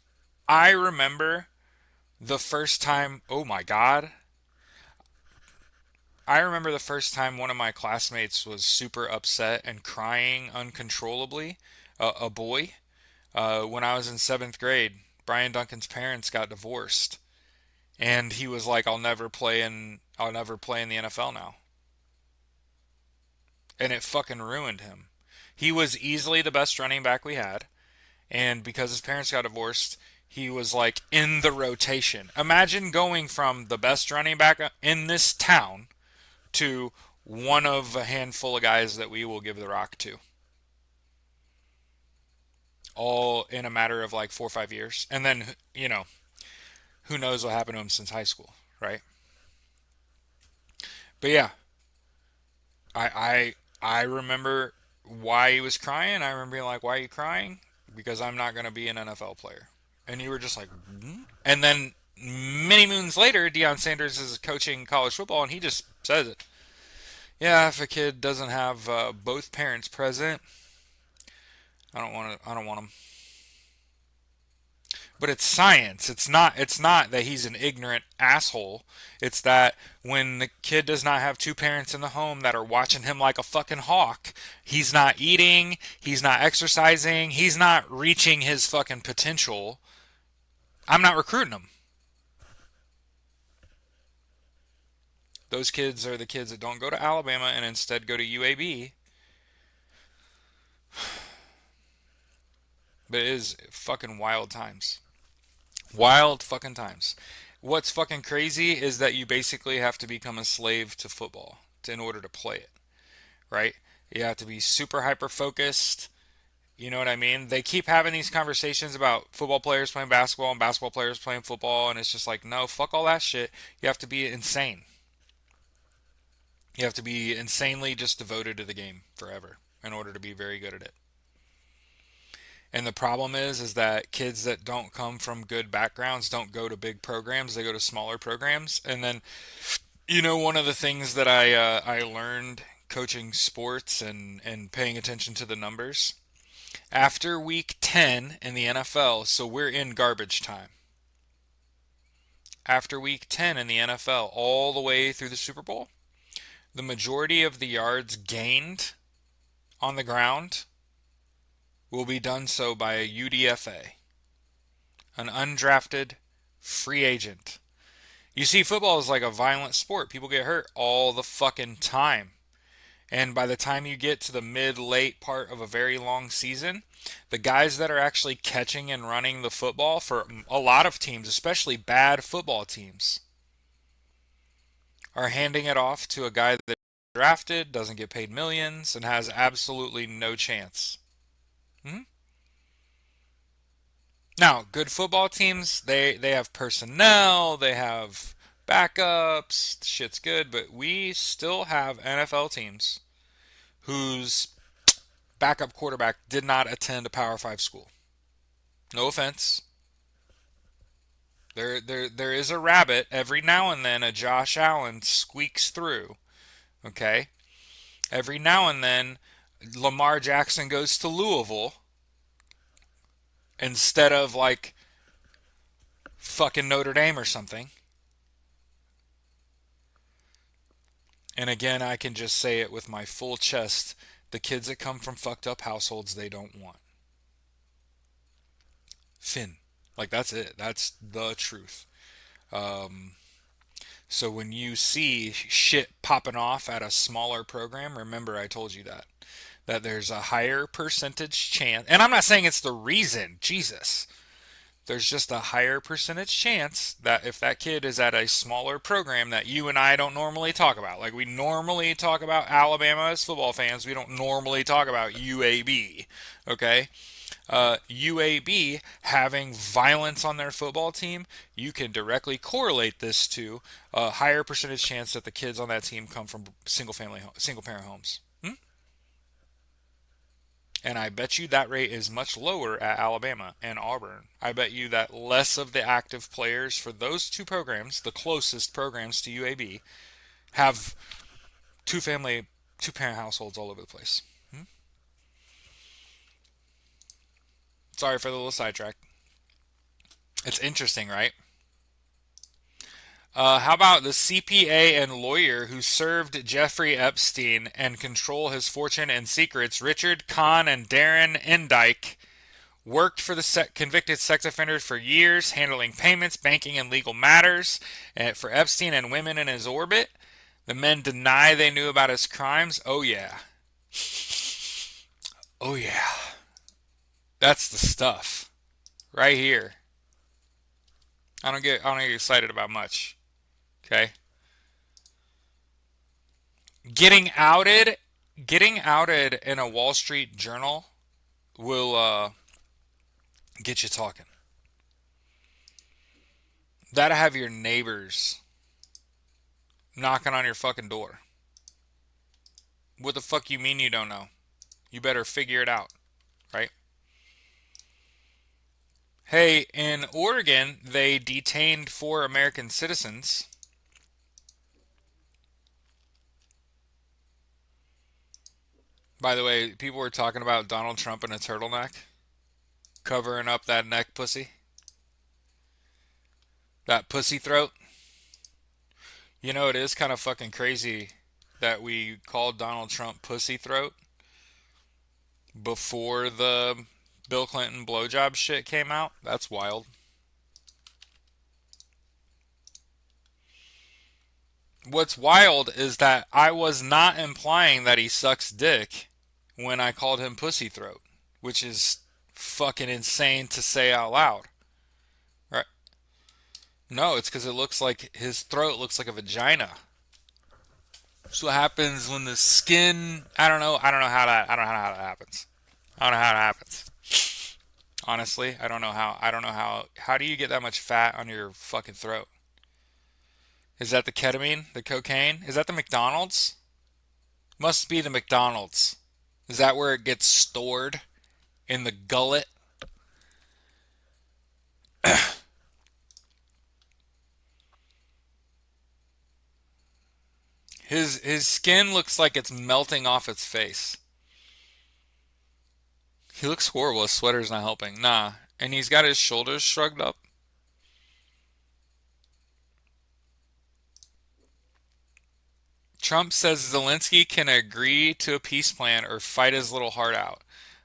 I remember the first time, oh my god, I remember the first time one of my classmates was super upset and crying uncontrollably, a boy, when I was in seventh grade. Brian Duncan's parents got divorced, and he was like, I'll never play in the NFL now," and it fucking ruined him. He was easily the best running back we had, and because his parents got divorced, He was like in the rotation. Imagine going from the best running back in this town to one of a handful of guys that we will give the rock to, all in a matter of like 4 or 5 years. And then, who knows what happened to him since high school, right? But yeah, I remember why he was crying. I remember being like, "Why are you crying?" Because I'm not going to be an NFL player. And you were just like, hmm? And then many moons later, Deion Sanders is coaching college football, and he just says it. Yeah, if a kid doesn't have both parents present, I don't want to. I don't want him. But it's science. It's not that he's an ignorant asshole. It's that when the kid does not have two parents in the home that are watching him like a fucking hawk, he's not eating, he's not exercising, he's not reaching his fucking potential. I'm not recruiting him. Those kids are the kids that don't go to Alabama and instead go to UAB. But it is fucking wild times. Wild fucking times. What's fucking crazy is that you basically have to become a slave to football in order to play it, right? You have to be super hyper focused. You know what I mean? They keep having these conversations about football players playing basketball and basketball players playing football, and it's just like, no, fuck all that shit. You have to be insane. You have to be insanely just devoted to the game forever in order to be very good at it. And the problem is that kids that don't come from good backgrounds don't go to big programs. They go to smaller programs. And then, one of the things that I learned coaching sports and paying attention to the numbers after week 10 in the NFL. So we're in garbage time. After week 10 in the NFL, all the way through the Super Bowl, the majority of the yards gained on the ground will be done so by a UDFA, an undrafted free agent. You see, football is like a violent sport. People get hurt all the fucking time. And by the time you get to the mid late part of a very long season, the guys that are actually catching and running the football for a lot of teams, especially bad football teams, are handing it off to a guy that drafted, doesn't get paid millions, and has absolutely no chance. Hmm? Now, good football teams, they have personnel, they have backups, shit's good, but we still have NFL teams whose backup quarterback did not attend a Power 5 school. No offense. There is a rabbit. Every now and then a Josh Allen squeaks through. Okay? Every now and then Lamar Jackson goes to Louisville instead of like fucking Notre Dame or something. And again, I can just say it with my full chest. The kids that come from fucked up households, they don't want. Finn. Like, that's it. That's the truth. Um, so when you see shit popping off at a smaller program, remember I told you that. That there's a higher percentage chance. And I'm not saying it's the reason. Jesus. There's just a higher percentage chance that if that kid is at a smaller program that you and I don't normally talk about, like we normally talk about Alabama as football fans, we don't normally talk about UAB, okay? UAB having violence on their football team, you can directly correlate this to a higher percentage chance that the kids on that team come from single parent homes. Hmm? And I bet you that rate is much lower at Alabama and Auburn. I bet you that less of the active players for those two programs, the closest programs to UAB, have two parent households all over the place. Hmm? Sorry for the little sidetrack. It's interesting, right? How about the CPA and lawyer who served Jeffrey Epstein and control his fortune and secrets, Richard Kahn and Darren Endike, worked for the convicted sex offenders for years, handling payments, banking, and legal matters for Epstein and women in his orbit. The men deny they knew about his crimes. Oh, yeah. Oh, yeah. That's the stuff. Right here. I don't get excited about much. Okay, getting outed, getting outed in a Wall Street Journal will get you talking. That'll have your neighbors knocking on your fucking door. What the fuck you mean you don't know? You better figure it out, right? Hey, in Oregon, they detained 4 American citizens. By the way, people were talking about Donald Trump in a turtleneck, covering up that neck pussy, that pussy throat. You know, it is kind of fucking crazy that we called Donald Trump pussy throat before the Bill Clinton blowjob shit came out. That's wild. What's wild is that I was not implying that he sucks dick when I called him pussy throat, which is fucking insane to say out loud. Right? No, it's because it looks like his throat looks like a vagina. So what happens when the skin? I don't know. I don't know how that happens. I don't know how it happens. Honestly, I don't know how. I don't know how. How do you get that much fat on your fucking throat? Is that the ketamine, the cocaine? Is that the McDonald's? Must be the McDonald's. Is that where it gets stored in the gullet? His skin looks like it's melting off its face. He looks horrible. His sweater's not helping. Nah. And he's got his shoulders shrugged up. Trump says Zelensky can agree to a peace plan or fight his little heart out.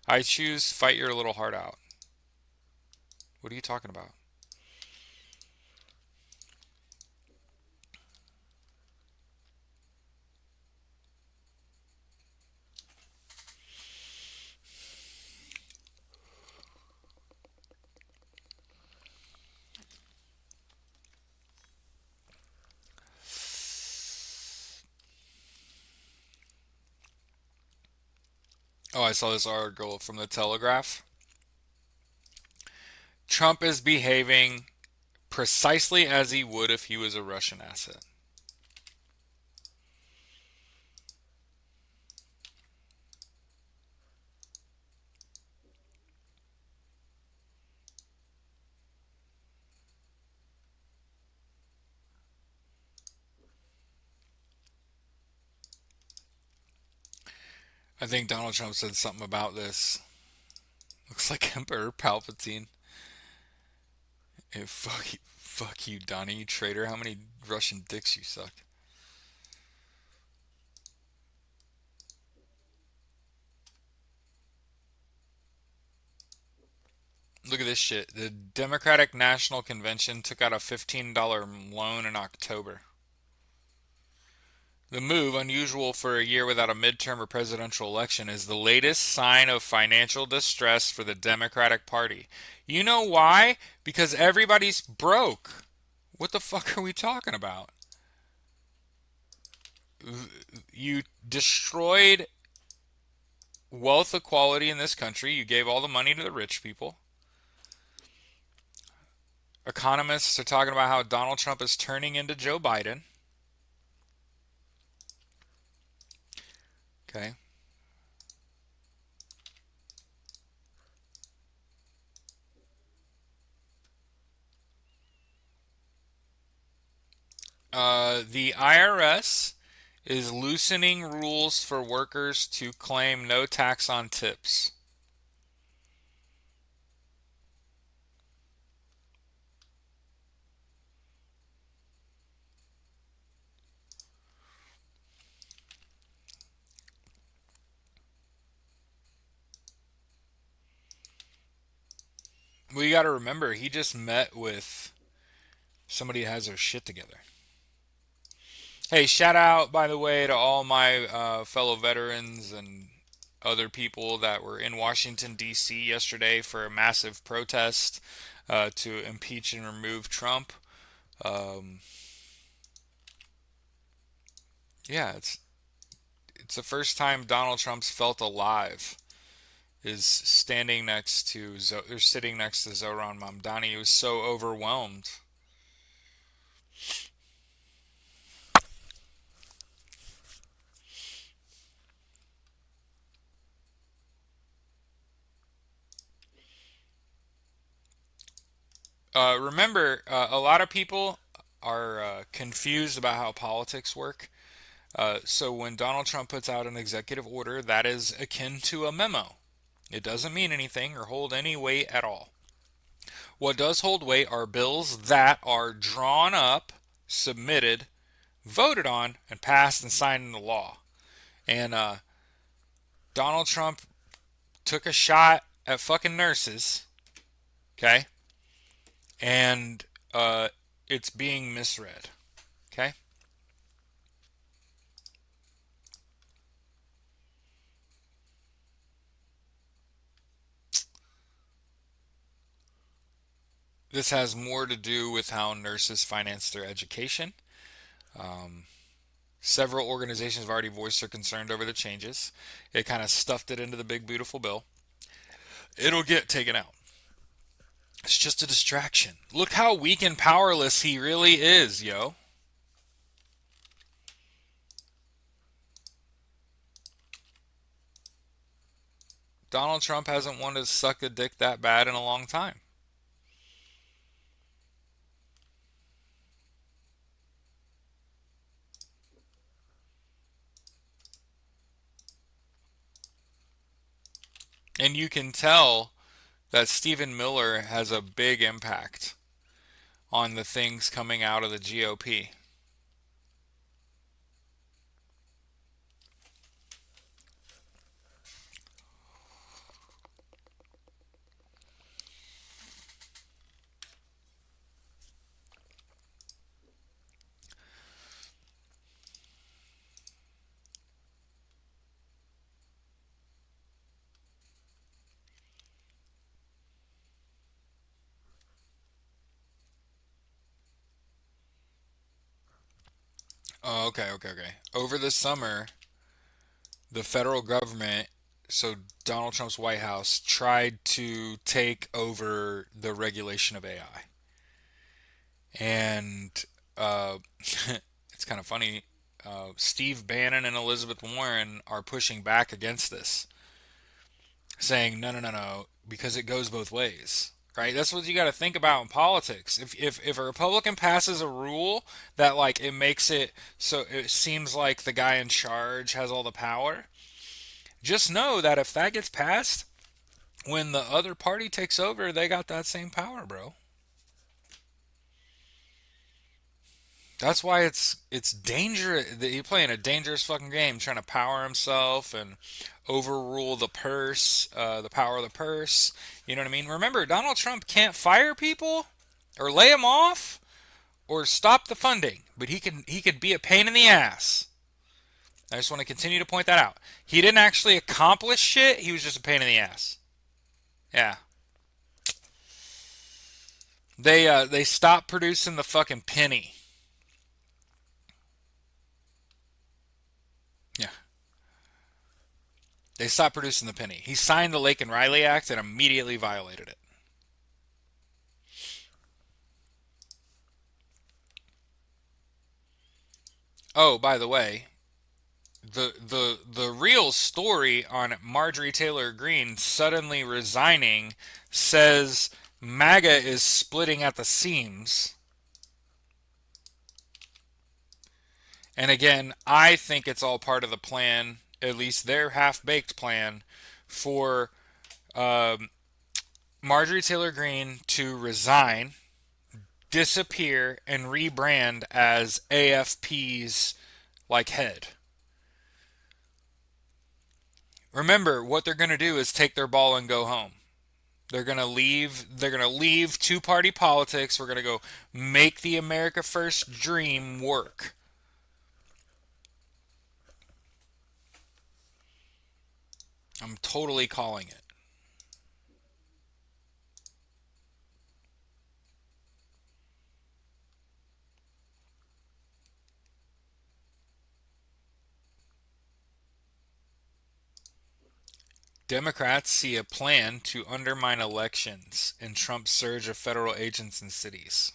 I choose fight your little heart out. What are you talking about? Oh, I saw this article from the Telegraph. Trump is behaving precisely as he would if he was a Russian asset. I think Donald Trump said something about this. Looks like Emperor Palpatine. Hey, fuck you, Donnie, you traitor. How many Russian dicks you sucked? Look at this shit. The Democratic National Convention took out a $15 loan in October. The move, unusual for a year without a midterm or presidential election, is the latest sign of financial distress for the Democratic Party. You know why? Because everybody's broke. What the fuck are we talking about? You destroyed wealth equality in this country. You gave all the money to the rich people. Economists are talking about how Donald Trump is turning into Joe Biden. Okay. The IRS is loosening rules for workers to claim no tax on tips. We got to remember, he just met with somebody that has their shit together. Hey, shout out, by the way, to all my fellow veterans and other people that were in Washington, D.C. yesterday for a massive protest to impeach and remove Trump. Um, yeah, it's the first time Donald Trump's felt alive. Is standing next to or sitting next to Zohran Mamdani. He was so overwhelmed. Remember, a lot of people are confused about how politics work. So when Donald Trump puts out an executive order, that is akin to a memo. It doesn't mean anything or hold any weight at all. What does hold weight are bills that are drawn up, submitted, voted on, and passed and signed into law. And Donald Trump took a shot at fucking nurses, okay? And it's being misread, okay? This has more to do with how nurses finance their education. Um, Several organizations have already voiced their concern over the changes. It kind of stuffed it into the big, beautiful bill. It'll get taken out. It's just a distraction. Look how weak and powerless he really is, yo. Donald Trump hasn't wanted to suck a dick that bad in a long time. And you can tell that Stephen Miller has a big impact on the things coming out of the GOP. Oh, okay. Over the summer, the federal government, so Donald Trump's White House, tried to take over the regulation of AI. And it's kind of funny. Steve Bannon and Elizabeth Warren are pushing back against this, saying, no, because it goes both ways. Right? That's what you got to think about in politics. If a Republican passes a rule that like it makes it so it seems like the guy in charge has all the power, just know that if that gets passed, when the other party takes over, they got that same power, bro. That's why it's dangerous. He's playing a dangerous fucking game, trying to power himself and overrule the purse, the power of the purse. You know what I mean? Remember, Donald Trump can't fire people or lay them off or stop the funding, but he could be a pain in the ass. I just want to continue to point that out. He didn't actually accomplish shit. He was just a pain in the ass. Yeah. They stopped producing the fucking penny. Yeah. They stopped producing the penny. He signed the Lake and Riley Act and immediately violated it. Oh, by the way, the real story on Marjorie Taylor Greene suddenly resigning says MAGA is splitting at the seams. And again, I think it's all part of the plan, at least their half-baked plan, for um, Marjorie Taylor Greene to resign, disappear, and rebrand as AFP's like head. Remember, what they're going to do is take their ball and go home. They're going to leave. They're going to leave two-party politics. We're going to go make the America First dream work. I'm totally calling it. Democrats see a plan to undermine elections in Trump's surge of federal agents in cities.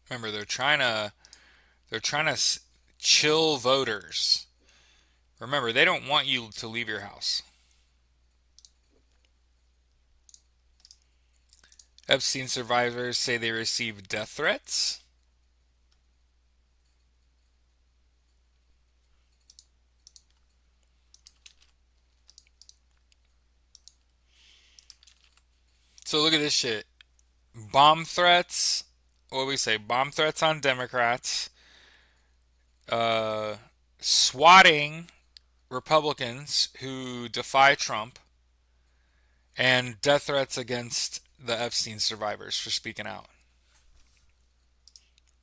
Remember, they're trying to chill voters. Remember, they don't want you to leave your house. Epstein survivors say they received death threats. So look at this shit. Bomb threats. What do we say? Bomb threats on Democrats. Uh, Swatting Republicans who defy Trump, and death threats against the Epstein survivors for speaking out.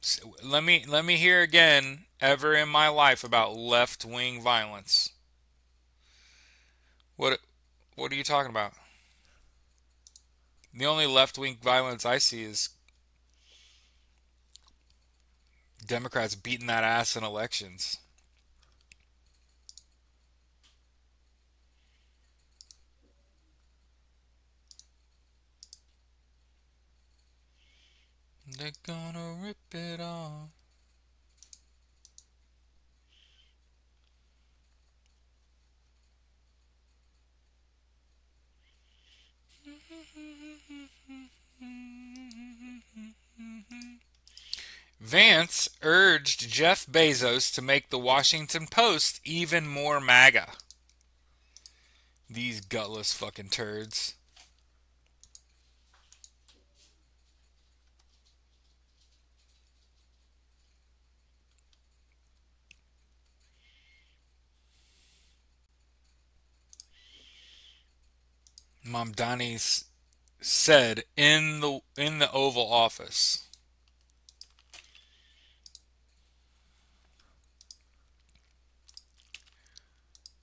So let me hear again ever in my life about left wing violence. What what are you talking about? The only left wing violence I see is Democrats beating that ass in elections. They're gonna rip it off. Vance urged Jeff Bezos to make the Washington Post even more MAGA. These gutless fucking turds. Mamdani said in the Oval Office.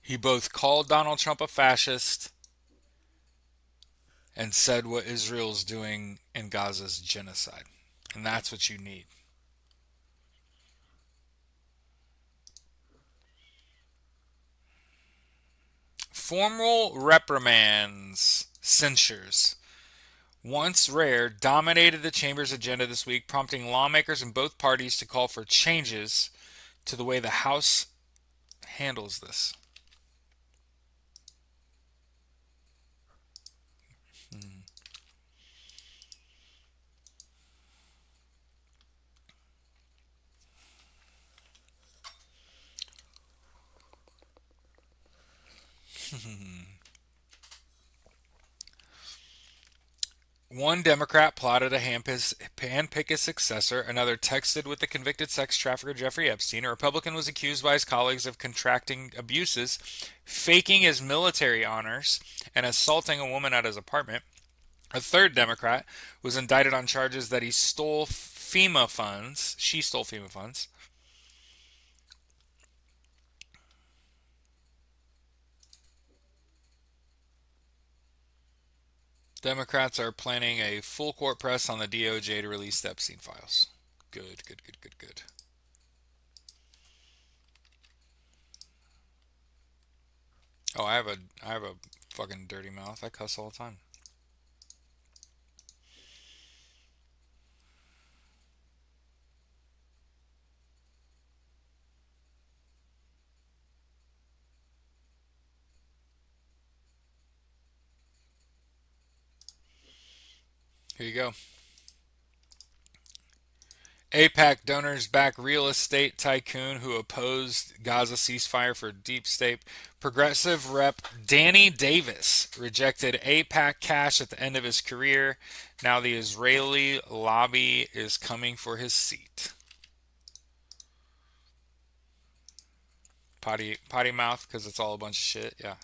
He both called Donald Trump a fascist and said what Israel's doing in Gaza is genocide. And that's what you need. Formal reprimands, censures, once rare, dominated the chamber's agenda this week, prompting lawmakers in both parties to call for changes to the way the House handles this. One Democrat plotted to handpick his successor. Another texted with the convicted sex trafficker Jeffrey Epstein. A Republican was accused by his colleagues of contracting abuses, faking his military honors, and assaulting a woman at his apartment. A third Democrat was indicted on charges that he stole FEMA funds. She stole FEMA funds. Democrats are planning a full court press on the DOJ to release the Epstein files. Good, good, good, good, good. Oh, I have a fucking dirty mouth. I cuss all the time. Here you go. APAC donors back real estate tycoon who opposed Gaza ceasefire for deep state. Progressive rep Danny Davis rejected APAC cash at the end of his career. Now the Israeli lobby is coming for his seat. Potty mouth because it's all a bunch of shit. Yeah.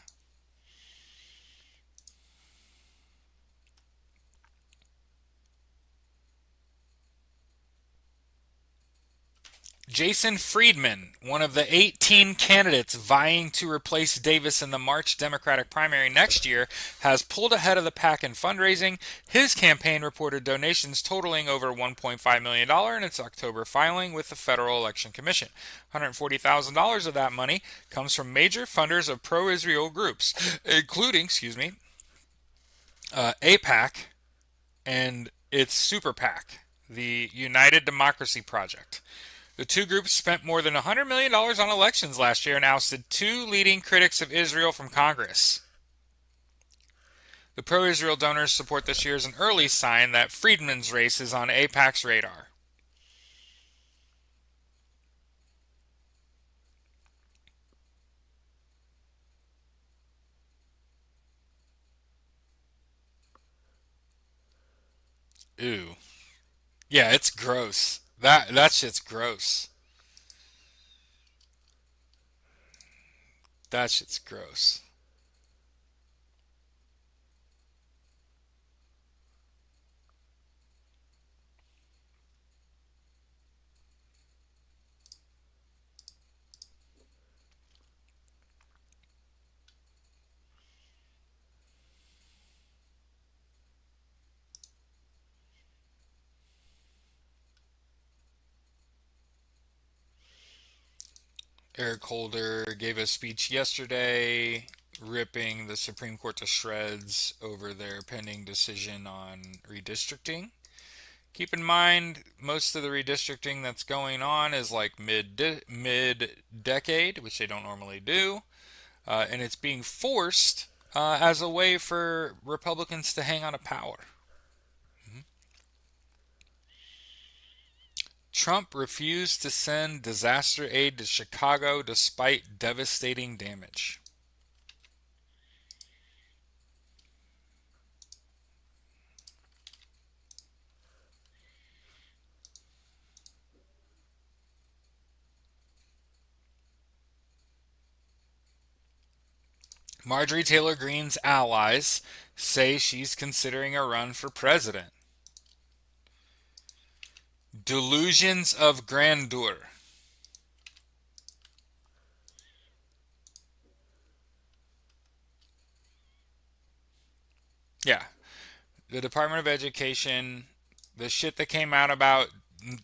Jason Friedman, one of the 18 candidates vying to replace Davis in the March Democratic primary next year, has pulled ahead of the pack in fundraising. His campaign reported donations totaling over $1.5 million in its October filing with the Federal Election Commission. $140,000 of that money comes from major funders of pro-Israel groups, including, AIPAC and its super PAC, the United Democracy Project. The two groups spent more than $100 million on elections last year and ousted two leading critics of Israel from Congress. The pro-Israel donors' support this year is an early sign that Friedman's race is on AIPAC's radar. Ooh. Yeah, it's gross. That shit's gross. That shit's gross. Eric Holder gave a speech yesterday ripping the Supreme Court to shreds over their pending decision on redistricting. Keep in mind, most of the redistricting that's going on is like mid decade, which they don't normally do, and it's being forced as a way for Republicans to hang on to power. Mhm. Trump refused to send disaster aid to Chicago despite devastating damage. Marjorie Taylor Greene's allies say she's considering a run for president. Delusions of grandeur. Yeah, the Department of Education, the shit that came out about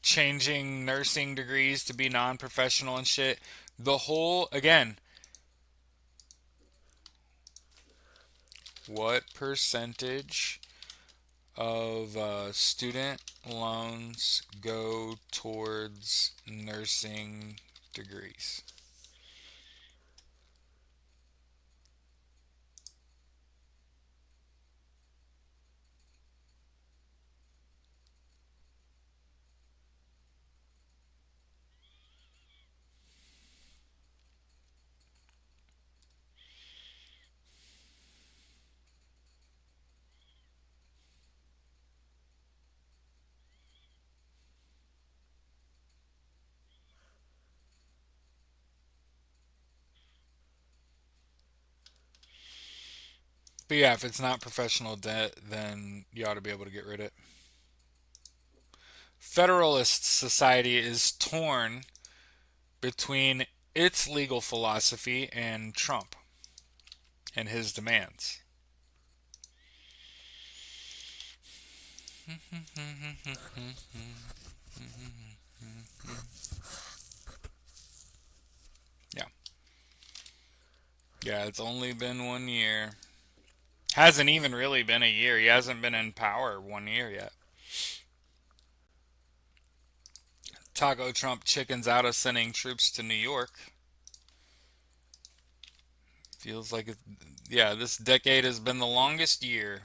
changing nursing degrees to be non professional and shit, the whole, again, what percentage of student loans go towards nursing degrees? But yeah, if it's not professional debt, then you ought to be able to get rid of it. Federalist Society is torn between its legal philosophy and Trump and his demands. Yeah. Yeah, it's only been 1 year. Hasn't even really been a year. He hasn't been in power 1 year yet. Taco Trump chickens out of sending troops to New York. Feels like, yeah, this decade has been the longest year.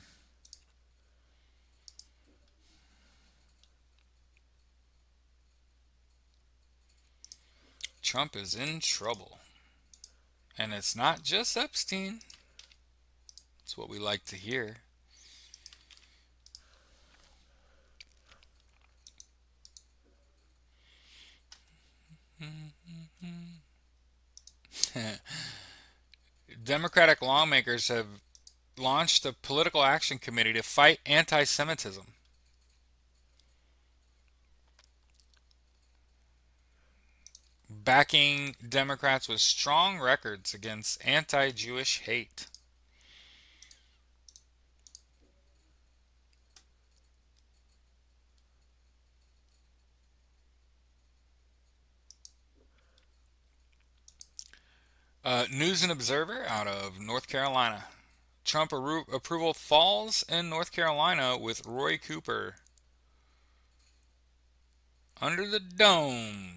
Trump is in trouble. And it's not just Epstein. It's what we like to hear. Democratic lawmakers have launched a political action committee to fight anti Semitism. backing Democrats with strong records against anti Jewish hate. News and Observer out of North Carolina. Trump approval falls in North Carolina with Roy Cooper under the dome.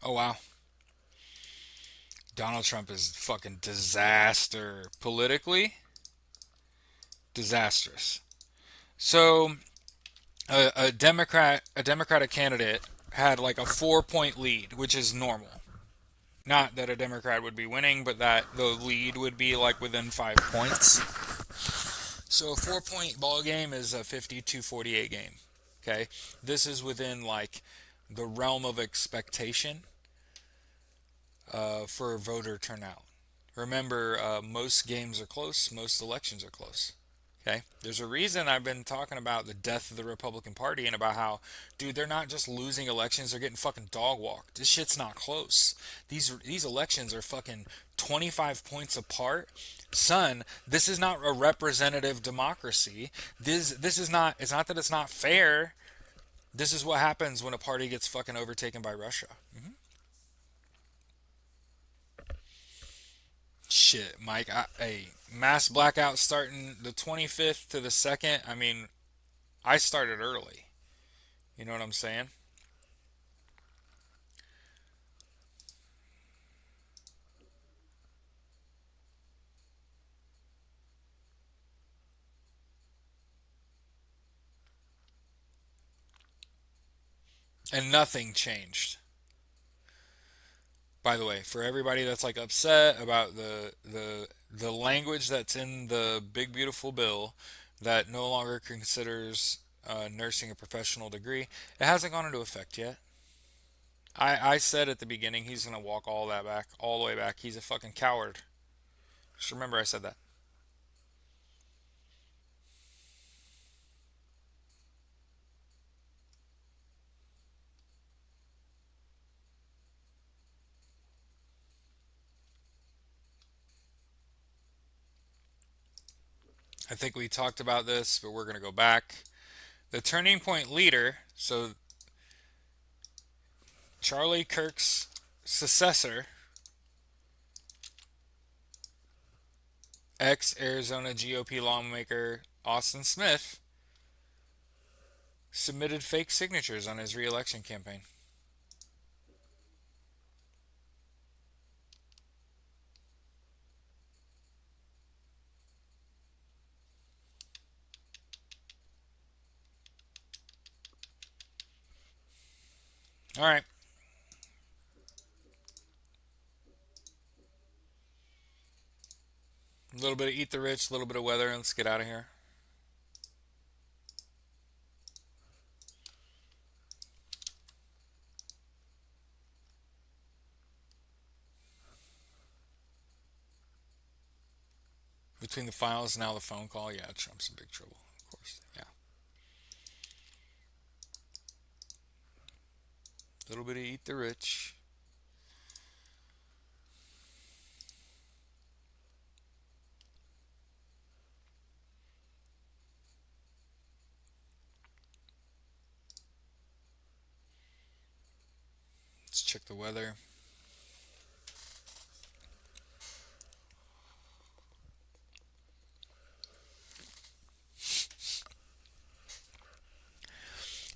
Oh, wow. Donald Trump is fucking disaster. Politically, disastrous. So, a Democratic candidate had like a 4 point lead, which is normal. Not that a Democrat would be winning, but that the lead would be like within 5 points. So a 4 point ball game is a 52-48 game. Okay, this is within like the realm of expectation for voter turnout. Remember, most games are close, most elections are close. Okay, there's a reason I've been talking about the death of the Republican Party and about how, dude, they're not just losing elections; they're getting fucking dog walked. This shit's not close. These elections are fucking 25 points apart. Son, this is not a representative democracy. This is not. It's not that it's not fair. This is what happens when a party gets fucking overtaken by Russia. Shit, Mike. Hey, mass blackout starting the 25th to the 2nd. I mean, I started early. You know what I'm saying? And nothing changed. By the way, for everybody that's like upset about the language that's in the big beautiful bill that no longer considers nursing a professional degree, it hasn't gone into effect yet. I said at the beginning he's gonna walk all that back, all the way back. He's a fucking coward. Just remember I said that. I think we talked about this, but we're gonna go back. The Turning Point leader, so Charlie Kirk's successor, ex Arizona GOP lawmaker Austin Smith, submitted fake signatures on his re-election campaign. All right. A little bit of Eat the Rich, a little bit of weather, and let's get out of here. Between the files and now the phone call, yeah, Trump's in big trouble, of course. Yeah. A little bit of Eat the Rich. Let's check the weather.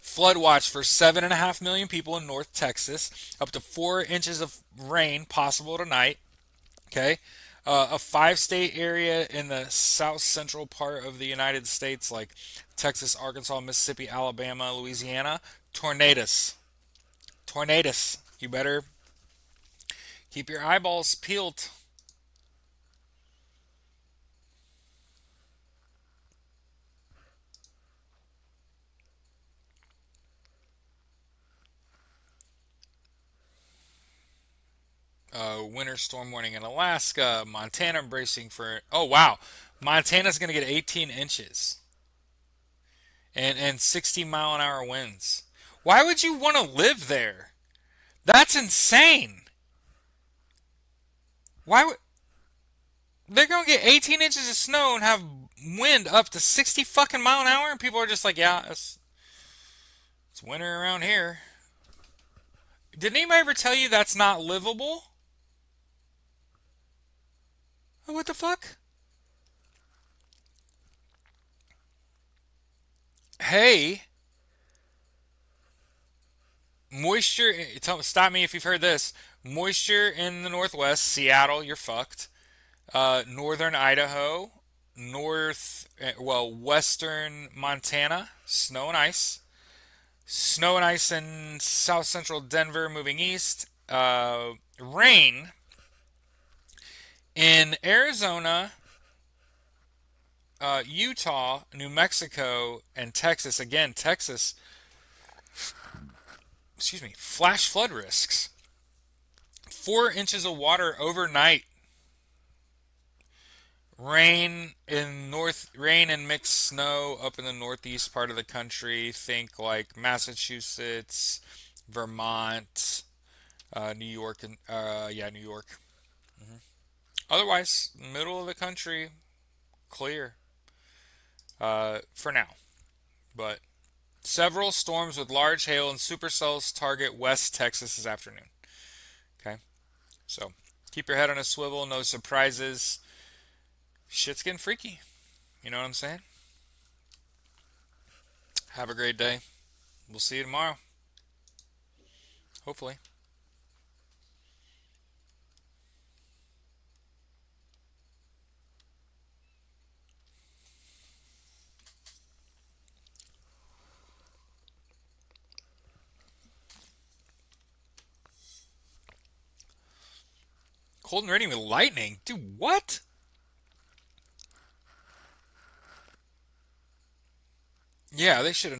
Flood watch for 7.5 million people in North Texas. Up to 4 inches of rain possible tonight. Okay. A five-state area in the south central part of the United States, like Texas, Arkansas, Mississippi, Alabama, Louisiana. Tornadoes. Tornadoes. You better keep your eyeballs peeled. winter storm warning in Alaska. Montana bracing for. Oh, wow. Montana's going to get 18 inches and 60-mile-an-hour winds. Why would you want to live there? That's insane. Why would. They're going to get 18 inches of snow and have wind up to 60 fucking mile an hour, and people are just like, yeah, it's winter around here. Did anybody ever tell you that's not livable? What the fuck? Hey, moisture. Stop me if you've heard this. Moisture in the Northwest, Seattle, you're fucked. Northern Idaho, western Montana, snow and ice. Snow and ice in south central Denver, moving east. Rain in Arizona, Utah, New Mexico, and Texas. Again, Texas, excuse me, flash flood risks. 4 inches of water overnight. Rain and mixed snow up in the northeast part of the country. Think like Massachusetts, Vermont, New York, and New York. Otherwise, middle of the country, clear for now. But several storms with large hail and supercells target West Texas this afternoon. Okay, so keep your head on a swivel. No surprises. Shit's getting freaky. You know what I'm saying? Have a great day. We'll see you tomorrow. Hopefully. Cold and raining with lightning? Dude, what? Yeah, they should have.